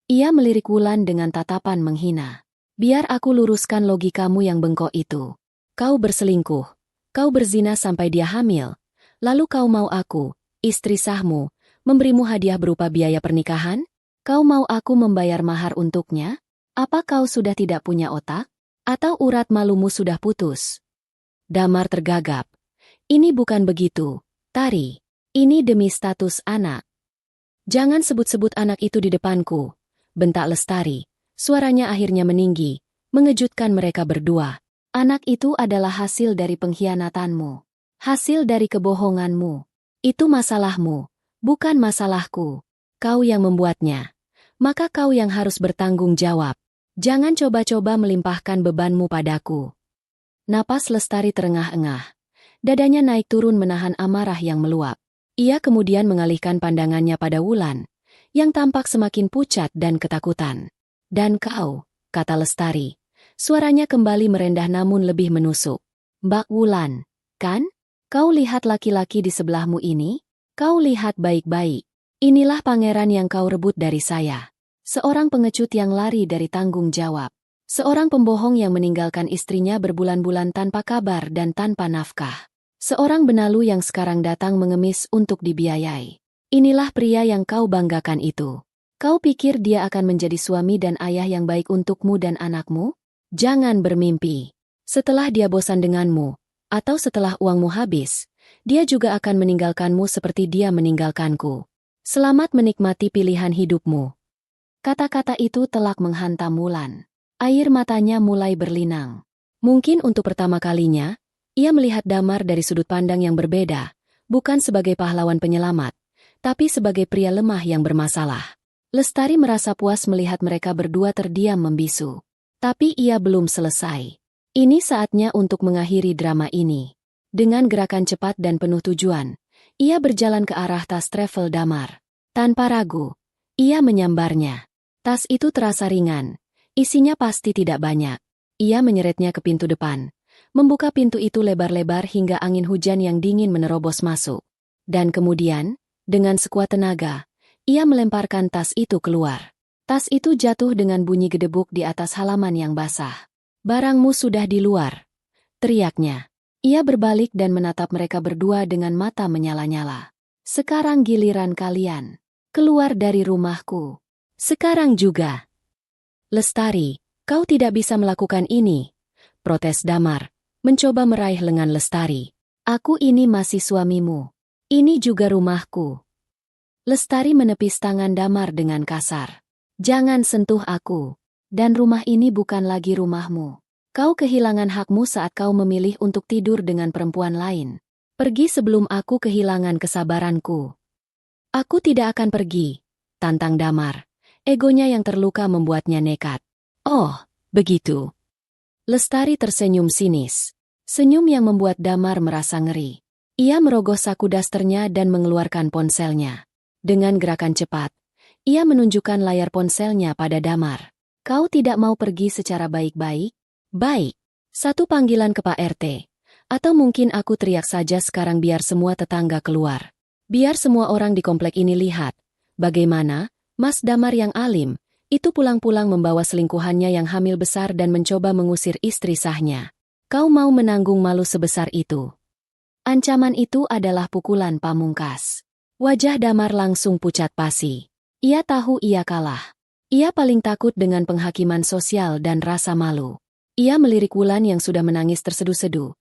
S1: Ia melirik Wulan dengan tatapan menghina. Biar aku luruskan logikamu yang bengkok itu. Kau berselingkuh. Kau berzina sampai dia hamil. Lalu kau mau aku, istri sahmu, memberimu hadiah berupa biaya pernikahan? Kau mau aku membayar mahar untuknya? Apa kau sudah tidak punya otak? Atau urat malumu sudah putus? Damar tergagap. Ini bukan begitu, Tari. Ini demi status anak. Jangan sebut-sebut anak itu di depanku, bentak Lestari. Suaranya akhirnya meninggi, mengejutkan mereka berdua. Anak itu adalah hasil dari pengkhianatanmu. Hasil dari kebohonganmu. Itu masalahmu, bukan masalahku. Kau yang membuatnya. Maka kau yang harus bertanggung jawab. Jangan coba-coba melimpahkan bebanmu padaku. Napas Lestari terengah-engah. Dadanya naik turun menahan amarah yang meluap. Ia kemudian mengalihkan pandangannya pada Wulan, yang tampak semakin pucat dan ketakutan. Dan kau, kata Lestari. Suaranya kembali merendah namun lebih menusuk. Mbak Wulan, kan? Kau lihat laki-laki di sebelahmu ini? Kau lihat baik-baik. Inilah pangeran yang kau rebut dari saya. Seorang pengecut yang lari dari tanggung jawab. Seorang pembohong yang meninggalkan istrinya berbulan-bulan tanpa kabar dan tanpa nafkah. Seorang benalu yang sekarang datang mengemis untuk dibiayai. Inilah pria yang kau banggakan itu. Kau pikir dia akan menjadi suami dan ayah yang baik untukmu dan anakmu? Jangan bermimpi. Setelah dia bosan denganmu, atau setelah uangmu habis, dia juga akan meninggalkanmu seperti dia meninggalkanku. Selamat menikmati pilihan hidupmu. Kata-kata itu telak menghantam Wulan. Air matanya mulai berlinang. Mungkin untuk pertama kalinya, ia melihat Damar dari sudut pandang yang berbeda, Bukan sebagai pahlawan penyelamat, tapi sebagai pria lemah yang bermasalah. Lestari merasa puas melihat mereka berdua terdiam membisu. Tapi ia belum selesai. Ini saatnya untuk mengakhiri drama ini. Dengan gerakan cepat dan penuh tujuan, ia berjalan ke arah tas travel Damar. Tanpa ragu, ia menyambarnya. Tas itu terasa ringan. Isinya pasti tidak banyak. Ia menyeretnya ke pintu depan. Membuka pintu itu lebar-lebar hingga angin hujan yang dingin menerobos masuk. Dan kemudian, dengan sekuat tenaga, ia melemparkan tas itu keluar. Tas itu jatuh dengan bunyi gedebuk di atas halaman yang basah. "Barangmu sudah di luar," teriaknya. Ia berbalik dan menatap mereka berdua dengan mata menyala-nyala. "Sekarang giliran kalian. Keluar dari rumahku. Sekarang juga." "Lestari, kau tidak bisa melakukan ini," protes Damar, mencoba meraih lengan Lestari. "Aku ini masih suamimu. Ini juga rumahku." Lestari menepis tangan Damar dengan kasar. "Jangan sentuh aku. Dan rumah ini bukan lagi rumahmu. Kau kehilangan hakmu saat kau memilih untuk tidur dengan perempuan lain. Pergi sebelum aku kehilangan kesabaranku." "Aku tidak akan pergi," tantang Damar. Egonya yang terluka membuatnya nekat. "Oh, begitu." Lestari tersenyum sinis. Senyum yang membuat Damar merasa ngeri. Ia merogoh saku dasternya dan mengeluarkan ponselnya. Dengan gerakan cepat, ia menunjukkan layar ponselnya pada Damar. "Kau tidak mau pergi secara baik-baik?" "Baik. Satu panggilan ke Pak RT. Atau mungkin aku teriak saja sekarang biar semua tetangga keluar. Biar semua orang di komplek ini lihat. Bagaimana, Mas Damar yang alim, itu pulang-pulang membawa selingkuhannya yang hamil besar dan mencoba mengusir istri sahnya. Kau mau menanggung malu sebesar itu?" Ancaman itu adalah pukulan pamungkas. Wajah Damar langsung pucat pasi. Ia tahu ia kalah. Ia paling takut dengan penghakiman sosial dan rasa malu. Ia melirik Wulan yang sudah menangis terseduh-seduh,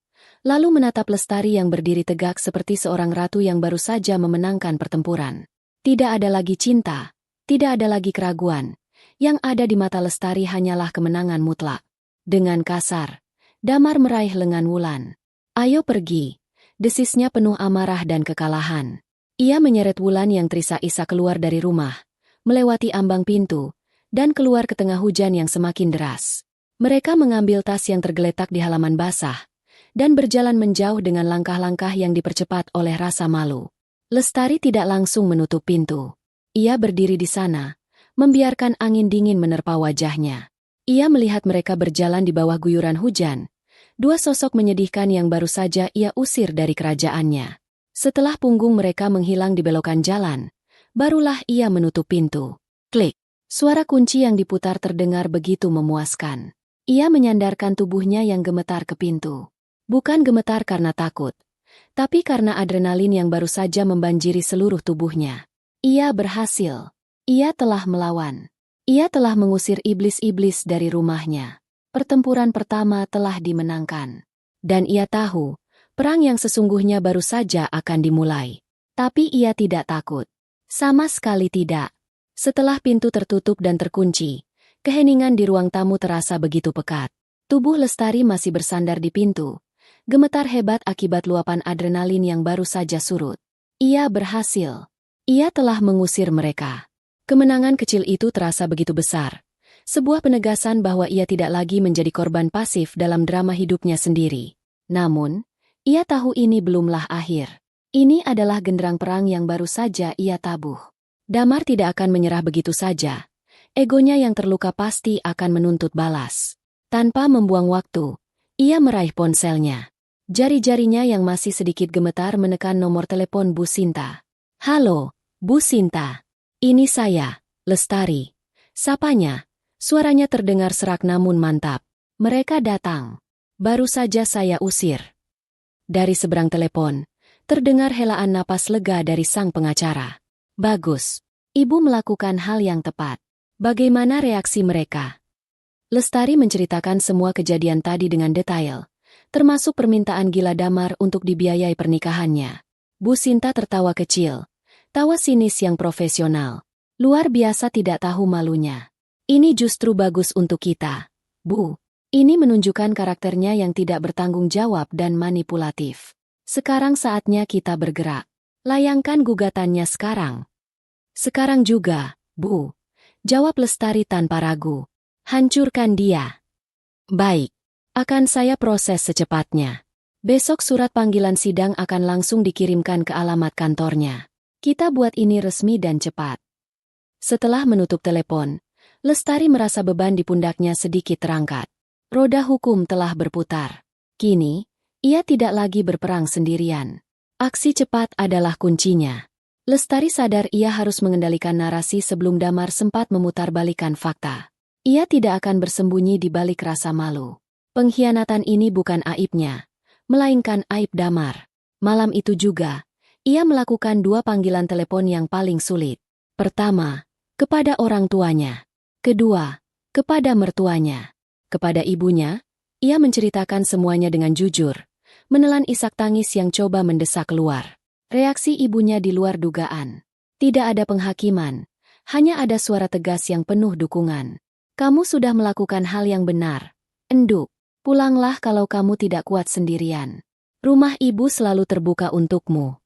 S1: lalu menatap Lestari yang berdiri tegak seperti seorang ratu yang baru saja memenangkan pertempuran. Tidak ada lagi cinta. Tidak ada lagi keraguan. Yang ada di mata Lestari hanyalah kemenangan mutlak. Dengan kasar, Damar meraih lengan Wulan. "Ayo pergi," desisnya penuh amarah dan kekalahan. Ia menyeret Wulan yang terisa-isa keluar dari rumah, melewati ambang pintu, dan keluar ke tengah hujan yang semakin deras. Mereka mengambil tas yang tergeletak di halaman basah, dan berjalan menjauh dengan langkah-langkah yang dipercepat oleh rasa malu. Lestari tidak langsung menutup pintu. Ia berdiri di sana, membiarkan angin dingin menerpa wajahnya. Ia melihat mereka berjalan di bawah guyuran hujan, dua sosok menyedihkan yang baru saja ia usir dari kerajaannya. Setelah punggung mereka menghilang di belokan jalan, barulah ia menutup pintu. Klik. Suara kunci yang diputar terdengar begitu memuaskan. Ia menyandarkan tubuhnya yang gemetar ke pintu. Bukan gemetar karena takut, tapi karena adrenalin yang baru saja membanjiri seluruh tubuhnya. Ia berhasil. Ia telah melawan. Ia telah mengusir iblis-iblis dari rumahnya. Pertempuran pertama telah dimenangkan. Dan ia tahu, perang yang sesungguhnya baru saja akan dimulai. Tapi ia tidak takut. Sama sekali tidak. Setelah pintu tertutup dan terkunci, keheningan di ruang tamu terasa begitu pekat. Tubuh Lestari masih bersandar di pintu, gemetar hebat akibat luapan adrenalin yang baru saja surut. Ia berhasil. Ia telah mengusir mereka. Kemenangan kecil itu terasa begitu besar. Sebuah penegasan bahwa ia tidak lagi menjadi korban pasif dalam drama hidupnya sendiri. Namun, ia tahu ini belumlah akhir. Ini adalah genderang perang yang baru saja ia tabuh. Damar tidak akan menyerah begitu saja. Egonya yang terluka pasti akan menuntut balas. Tanpa membuang waktu, ia meraih ponselnya. Jari-jarinya yang masih sedikit gemetar menekan nomor telepon Bu Sinta. "Halo, Bu Sinta. Ini saya, Lestari." Sapanya, suaranya terdengar serak namun mantap. "Mereka datang. Baru saja saya usir." Dari seberang telepon, terdengar helaan napas lega dari sang pengacara. "Bagus. Ibu melakukan hal yang tepat. Bagaimana reaksi mereka?" Lestari menceritakan semua kejadian tadi dengan detail, termasuk permintaan gila Damar untuk dibiayai pernikahannya. Bu Sinta tertawa kecil. Tawa sinis yang profesional. Luar biasa tidak tahu malunya. "Ini justru bagus untuk kita, Bu. Ini menunjukkan karakternya yang tidak bertanggung jawab dan manipulatif. Sekarang saatnya kita bergerak. Layangkan gugatannya sekarang. Sekarang juga, Bu. Jawab Lestari tanpa ragu. Hancurkan dia. Baik. Akan saya proses secepatnya. Besok surat panggilan sidang akan langsung dikirimkan ke alamat kantornya. Kita buat ini resmi dan cepat. Setelah menutup telepon, Lestari merasa beban di pundaknya sedikit terangkat. Roda hukum telah berputar. Kini, ia tidak lagi berperang sendirian. Aksi cepat adalah kuncinya. Lestari sadar ia harus mengendalikan narasi sebelum Damar sempat memutarbalikkan fakta. Ia tidak akan bersembunyi di balik rasa malu. Pengkhianatan ini bukan aibnya, melainkan aib Damar. Malam itu juga, ia melakukan 2 panggilan telepon yang paling sulit. Pertama, kepada orang tuanya. Kedua, kepada mertuanya. Kepada ibunya, ia menceritakan semuanya dengan jujur, menelan isak tangis yang coba mendesak keluar. Reaksi ibunya di luar dugaan. Tidak ada penghakiman, hanya ada suara tegas yang penuh dukungan. Kamu sudah melakukan hal yang benar. Enduk, pulanglah kalau kamu tidak kuat sendirian. Rumah ibu selalu terbuka untukmu.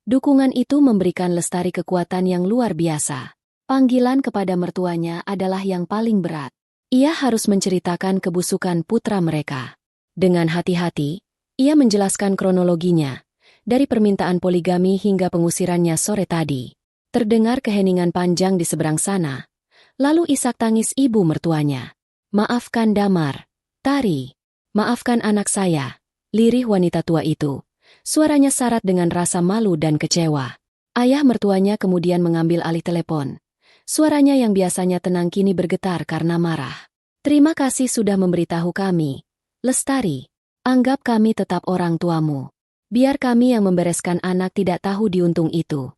S1: Dukungan itu memberikan Lestari kekuatan yang luar biasa. Panggilan kepada mertuanya adalah yang paling berat. Ia harus menceritakan kebusukan putra mereka. Dengan hati-hati, ia menjelaskan kronologinya, dari permintaan poligami hingga pengusirannya sore tadi. Terdengar keheningan panjang di seberang sana, lalu isak tangis ibu mertuanya. Maafkan Damar, Tari. Maafkan anak saya, lirih wanita tua itu. Suaranya syarat dengan rasa malu dan kecewa. Ayah mertuanya kemudian mengambil alih telepon. Suaranya yang biasanya tenang kini bergetar karena marah. Terima kasih sudah memberitahu kami. Lestari, anggap kami tetap orang tuamu. Biar kami yang membereskan anak tidak tahu diuntung itu.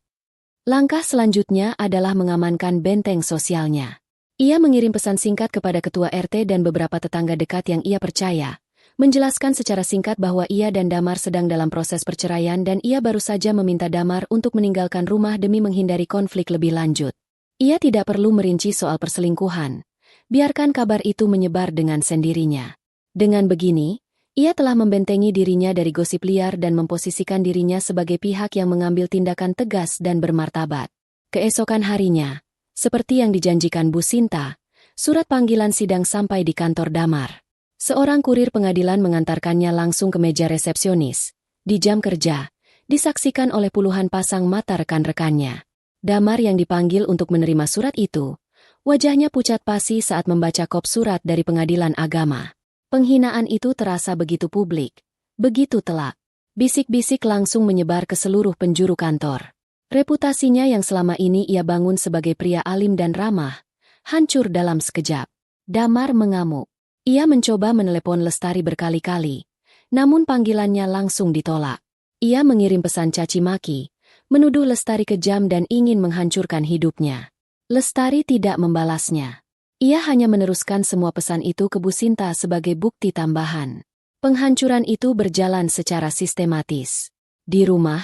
S1: Langkah selanjutnya adalah mengamankan benteng sosialnya. Ia mengirim pesan singkat kepada ketua RT dan beberapa tetangga dekat yang ia percaya, menjelaskan secara singkat bahwa ia dan Damar sedang dalam proses perceraian dan ia baru saja meminta Damar untuk meninggalkan rumah demi menghindari konflik lebih lanjut. Ia tidak perlu merinci soal perselingkuhan. Biarkan kabar itu menyebar dengan sendirinya. Dengan begini, ia telah membentengi dirinya dari gosip liar dan memposisikan dirinya sebagai pihak yang mengambil tindakan tegas dan bermartabat. Keesokan harinya, seperti yang dijanjikan Bu Sinta, surat panggilan sidang sampai di kantor Damar. Seorang kurir pengadilan mengantarkannya langsung ke meja resepsionis. Di jam kerja, disaksikan oleh puluhan pasang mata rekan-rekannya. Damar yang dipanggil untuk menerima surat itu, wajahnya pucat pasi saat membaca kop surat dari pengadilan agama. Penghinaan itu terasa begitu publik, begitu telak. Bisik-bisik langsung menyebar ke seluruh penjuru kantor. Reputasinya yang selama ini ia bangun sebagai pria alim dan ramah, hancur dalam sekejap. Damar mengamuk. Ia mencoba menelepon Lestari berkali-kali, namun panggilannya langsung ditolak. Ia mengirim pesan caci maki, menuduh Lestari kejam dan ingin menghancurkan hidupnya. Lestari tidak membalasnya. Ia hanya meneruskan semua pesan itu ke Bu Sinta sebagai bukti tambahan. Penghancuran itu berjalan secara sistematis. Di rumah,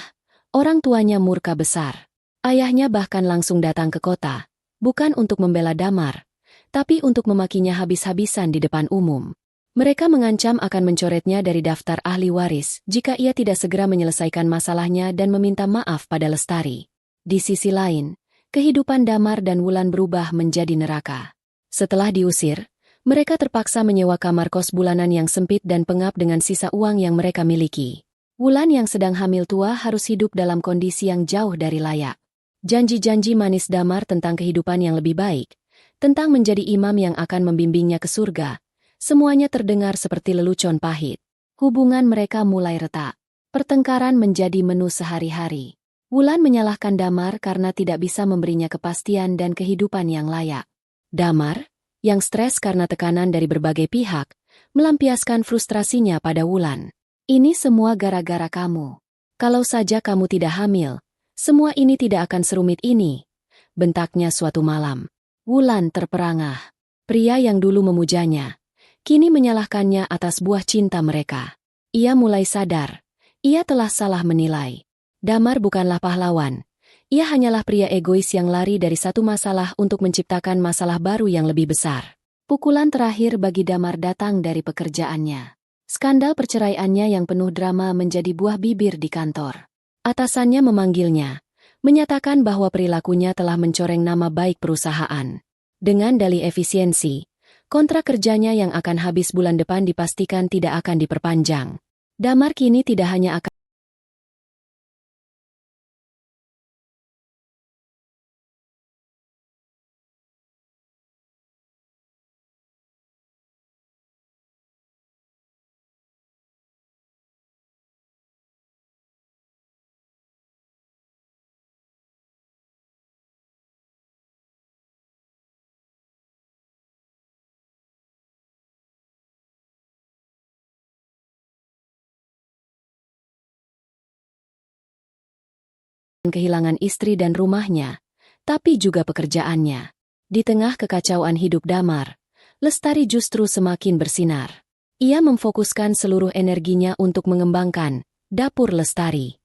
S1: orang tuanya murka besar. Ayahnya bahkan langsung datang ke kota, bukan untuk membela Damar, tapi untuk memakinya habis-habisan di depan umum. Mereka mengancam akan mencoretnya dari daftar ahli waris jika ia tidak segera menyelesaikan masalahnya dan meminta maaf pada Lestari. Di sisi lain, kehidupan Damar dan Wulan berubah menjadi neraka. Setelah diusir, mereka terpaksa menyewa kamar kos bulanan yang sempit dan pengap dengan sisa uang yang mereka miliki. Wulan yang sedang hamil tua harus hidup dalam kondisi yang jauh dari layak. Janji-janji manis Damar tentang kehidupan yang lebih baik, tentang menjadi imam yang akan membimbingnya ke surga, semuanya terdengar seperti lelucon pahit. Hubungan mereka mulai retak. Pertengkaran menjadi menu sehari-hari. Wulan menyalahkan Damar karena tidak bisa memberinya kepastian dan kehidupan yang layak. Damar, yang stres karena tekanan dari berbagai pihak, melampiaskan frustrasinya pada Wulan. Ini semua gara-gara kamu. Kalau saja kamu tidak hamil, semua ini tidak akan serumit ini, bentaknya suatu malam. Wulan terperangah. Pria yang dulu memujanya, kini menyalahkannya atas buah cinta mereka. Ia mulai sadar, ia telah salah menilai. Damar bukanlah pahlawan. Ia hanyalah pria egois yang lari dari satu masalah untuk menciptakan masalah baru yang lebih besar. Pukulan terakhir bagi Damar datang dari pekerjaannya. Skandal perceraiannya yang penuh drama menjadi buah bibir di kantor. Atasannya memanggilnya, menyatakan bahwa perilakunya telah mencoreng nama baik perusahaan. Dengan dalih efisiensi, kontrak kerjanya yang akan habis bulan depan dipastikan tidak akan diperpanjang. Damar kini tidak hanya akan kehilangan istri dan rumahnya, tapi juga pekerjaannya. Di tengah kekacauan hidup Damar, Lestari justru semakin bersinar. Ia memfokuskan seluruh energinya untuk mengembangkan Dapur Lestari.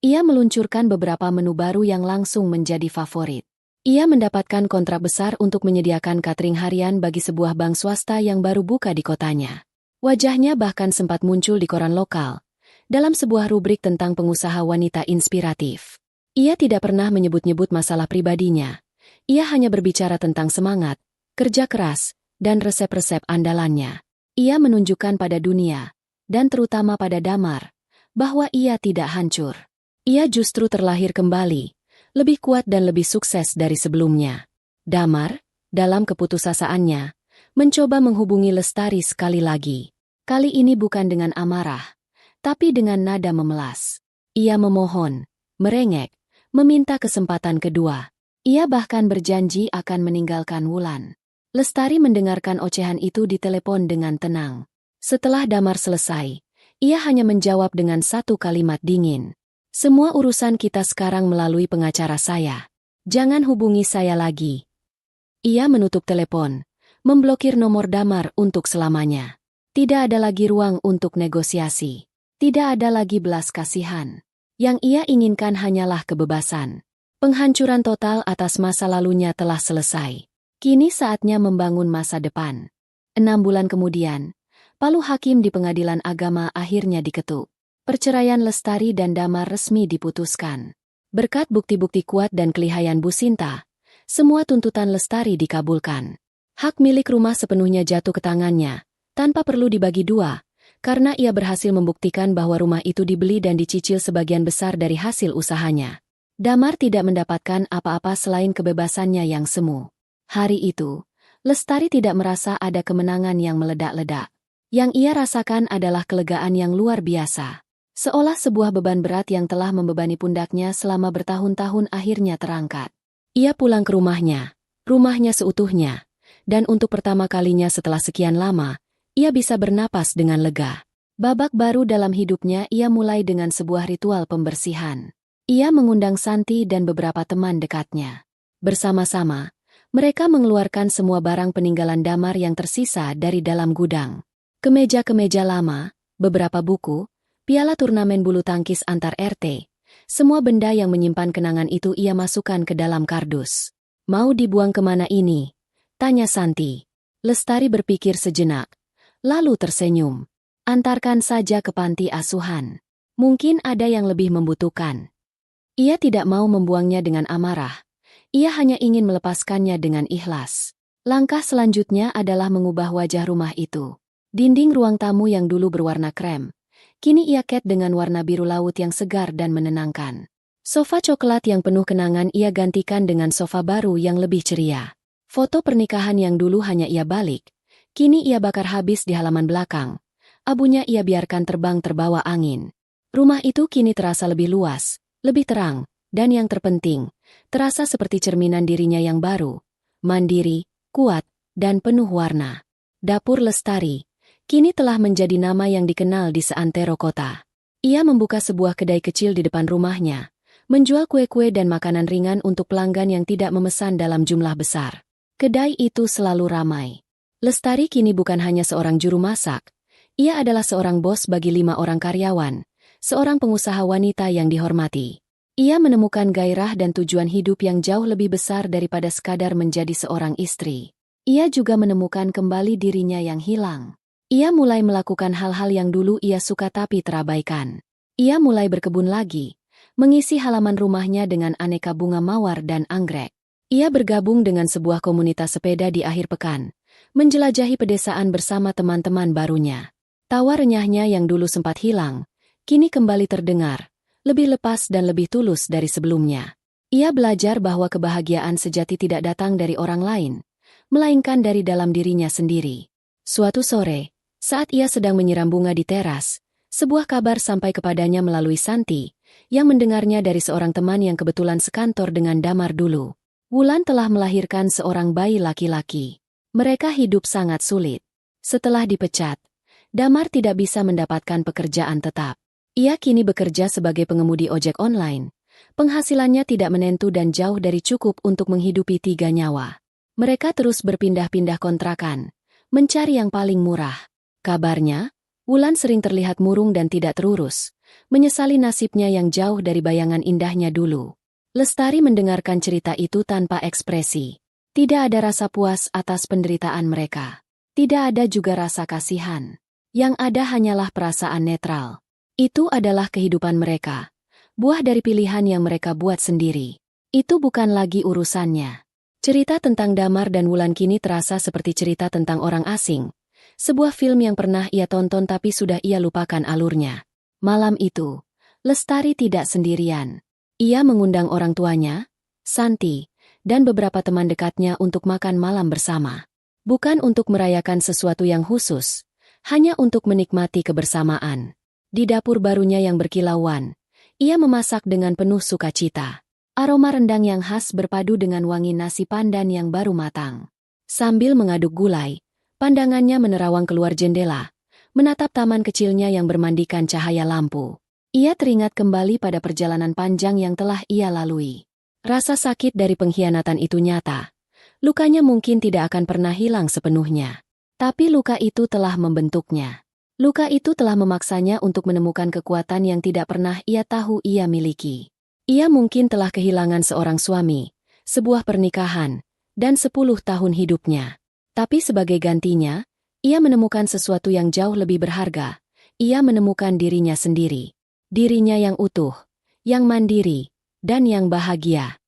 S1: Ia meluncurkan beberapa menu baru yang langsung menjadi favorit. Ia mendapatkan kontrak besar untuk menyediakan catering harian bagi sebuah bank swasta yang baru buka di kotanya. Wajahnya bahkan sempat muncul di koran lokal, dalam sebuah rubrik tentang pengusaha wanita inspiratif. Ia tidak pernah menyebut-nyebut masalah pribadinya. Ia hanya berbicara tentang semangat, kerja keras, dan resep-resep andalannya. Ia menunjukkan pada dunia, dan terutama pada Damar, bahwa ia tidak hancur. Ia justru terlahir kembali, lebih kuat dan lebih sukses dari sebelumnya. Damar, dalam keputusasaannya, mencoba menghubungi Lestari sekali lagi. Kali ini bukan dengan amarah, tapi dengan nada memelas. Ia memohon, merengek, meminta kesempatan kedua. Ia bahkan berjanji akan meninggalkan Wulan. Lestari mendengarkan ocehan itu di telepon dengan tenang. Setelah Damar selesai, ia hanya menjawab dengan satu kalimat dingin. Semua urusan kita sekarang melalui pengacara saya. Jangan hubungi saya lagi. Ia menutup telepon, memblokir nomor Damar untuk selamanya. Tidak ada lagi ruang untuk negosiasi. Tidak ada lagi belas kasihan. Yang ia inginkan hanyalah kebebasan. Penghancuran total atas masa lalunya telah selesai. Kini saatnya membangun masa depan. 6 bulan kemudian, palu hakim di pengadilan agama akhirnya diketuk. Perceraian Lestari dan Damar resmi diputuskan. Berkat bukti-bukti kuat dan kelihayan Bu Sinta, semua tuntutan Lestari dikabulkan. Hak milik rumah sepenuhnya jatuh ke tangannya, tanpa perlu dibagi dua, karena ia berhasil membuktikan bahwa rumah itu dibeli dan dicicil sebagian besar dari hasil usahanya. Damar tidak mendapatkan apa-apa selain kebebasannya yang semu. Hari itu, Lestari tidak merasa ada kemenangan yang meledak-ledak. Yang ia rasakan adalah kelegaan yang luar biasa. Seolah sebuah beban berat yang telah membebani pundaknya selama bertahun-tahun akhirnya terangkat. Ia pulang ke rumahnya seutuhnya, dan untuk pertama kalinya setelah sekian lama, ia bisa bernapas dengan lega. Babak baru dalam hidupnya ia mulai dengan sebuah ritual pembersihan. Ia mengundang Santi dan beberapa teman dekatnya. Bersama-sama, mereka mengeluarkan semua barang peninggalan Damar yang tersisa dari dalam gudang. Kemeja-kemeja lama, beberapa buku, piala turnamen bulu tangkis antar RT, semua benda yang menyimpan kenangan itu ia masukkan ke dalam kardus. Mau dibuang kemana ini? Tanya Santi. Lestari berpikir sejenak, lalu tersenyum. Antarkan saja ke panti asuhan. Mungkin ada yang lebih membutuhkan. Ia tidak mau membuangnya dengan amarah. Ia hanya ingin melepaskannya dengan ikhlas. Langkah selanjutnya adalah mengubah wajah rumah itu. Dinding ruang tamu yang dulu berwarna krem, kini ia cat dengan warna biru laut yang segar dan menenangkan. Sofa coklat yang penuh kenangan ia gantikan dengan sofa baru yang lebih ceria. Foto pernikahan yang dulu hanya ia balik, kini ia bakar habis di halaman belakang. Abunya ia biarkan terbang terbawa angin. Rumah itu kini terasa lebih luas, lebih terang, dan yang terpenting, terasa seperti cerminan dirinya yang baru, mandiri, kuat, dan penuh warna. Dapur Lestari kini telah menjadi nama yang dikenal di seantero kota. Ia membuka sebuah kedai kecil di depan rumahnya, menjual kue-kue dan makanan ringan untuk pelanggan yang tidak memesan dalam jumlah besar. Kedai itu selalu ramai. Lestari kini bukan hanya seorang juru masak, ia adalah seorang bos bagi 5 orang karyawan, seorang pengusaha wanita yang dihormati. Ia menemukan gairah dan tujuan hidup yang jauh lebih besar daripada sekadar menjadi seorang istri. Ia juga menemukan kembali dirinya yang hilang. Ia mulai melakukan hal-hal yang dulu ia suka tapi terabaikan. Ia mulai berkebun lagi, mengisi halaman rumahnya dengan aneka bunga mawar dan anggrek. Ia bergabung dengan sebuah komunitas sepeda di akhir pekan, menjelajahi pedesaan bersama teman-teman barunya. Tawa renyahnya yang dulu sempat hilang, kini kembali terdengar, lebih lepas dan lebih tulus dari sebelumnya. Ia belajar bahwa kebahagiaan sejati tidak datang dari orang lain, melainkan dari dalam dirinya sendiri. Suatu sore, saat ia sedang menyiram bunga di teras, sebuah kabar sampai kepadanya melalui Santi, yang mendengarnya dari seorang teman yang kebetulan sekantor dengan Damar dulu. Wulan telah melahirkan seorang bayi laki-laki. Mereka hidup sangat sulit. Setelah dipecat, Damar tidak bisa mendapatkan pekerjaan tetap. Ia kini bekerja sebagai pengemudi ojek online. Penghasilannya tidak menentu dan jauh dari cukup untuk menghidupi 3 nyawa. Mereka terus berpindah-pindah kontrakan, mencari yang paling murah. Kabarnya, Wulan sering terlihat murung dan tidak terurus, menyesali nasibnya yang jauh dari bayangan indahnya dulu. Lestari mendengarkan cerita itu tanpa ekspresi. Tidak ada rasa puas atas penderitaan mereka. Tidak ada juga rasa kasihan. Yang ada hanyalah perasaan netral. Itu adalah kehidupan mereka. Buah dari pilihan yang mereka buat sendiri. Itu bukan lagi urusannya. Cerita tentang Damar dan Wulan kini terasa seperti cerita tentang orang asing. Sebuah film yang pernah ia tonton tapi sudah ia lupakan alurnya. Malam itu, Lestari tidak sendirian. Ia mengundang orang tuanya, Santi, dan beberapa teman dekatnya untuk makan malam bersama. Bukan untuk merayakan sesuatu yang khusus, hanya untuk menikmati kebersamaan. Di dapur barunya yang berkilauan, ia memasak dengan penuh sukacita. Aroma rendang yang khas berpadu dengan wangi nasi pandan yang baru matang. Sambil mengaduk gulai, pandangannya menerawang keluar jendela, menatap taman kecilnya yang bermandikan cahaya lampu. Ia teringat kembali pada perjalanan panjang yang telah ia lalui. Rasa sakit dari pengkhianatan itu nyata. Lukanya mungkin tidak akan pernah hilang sepenuhnya. Tapi luka itu telah membentuknya. Luka itu telah memaksanya untuk menemukan kekuatan yang tidak pernah ia tahu ia miliki. Ia mungkin telah kehilangan seorang suami, sebuah pernikahan, dan 10 tahun hidupnya. Tapi sebagai gantinya, ia menemukan sesuatu yang jauh lebih berharga. Ia menemukan dirinya sendiri. Dirinya yang utuh, yang mandiri, dan yang bahagia.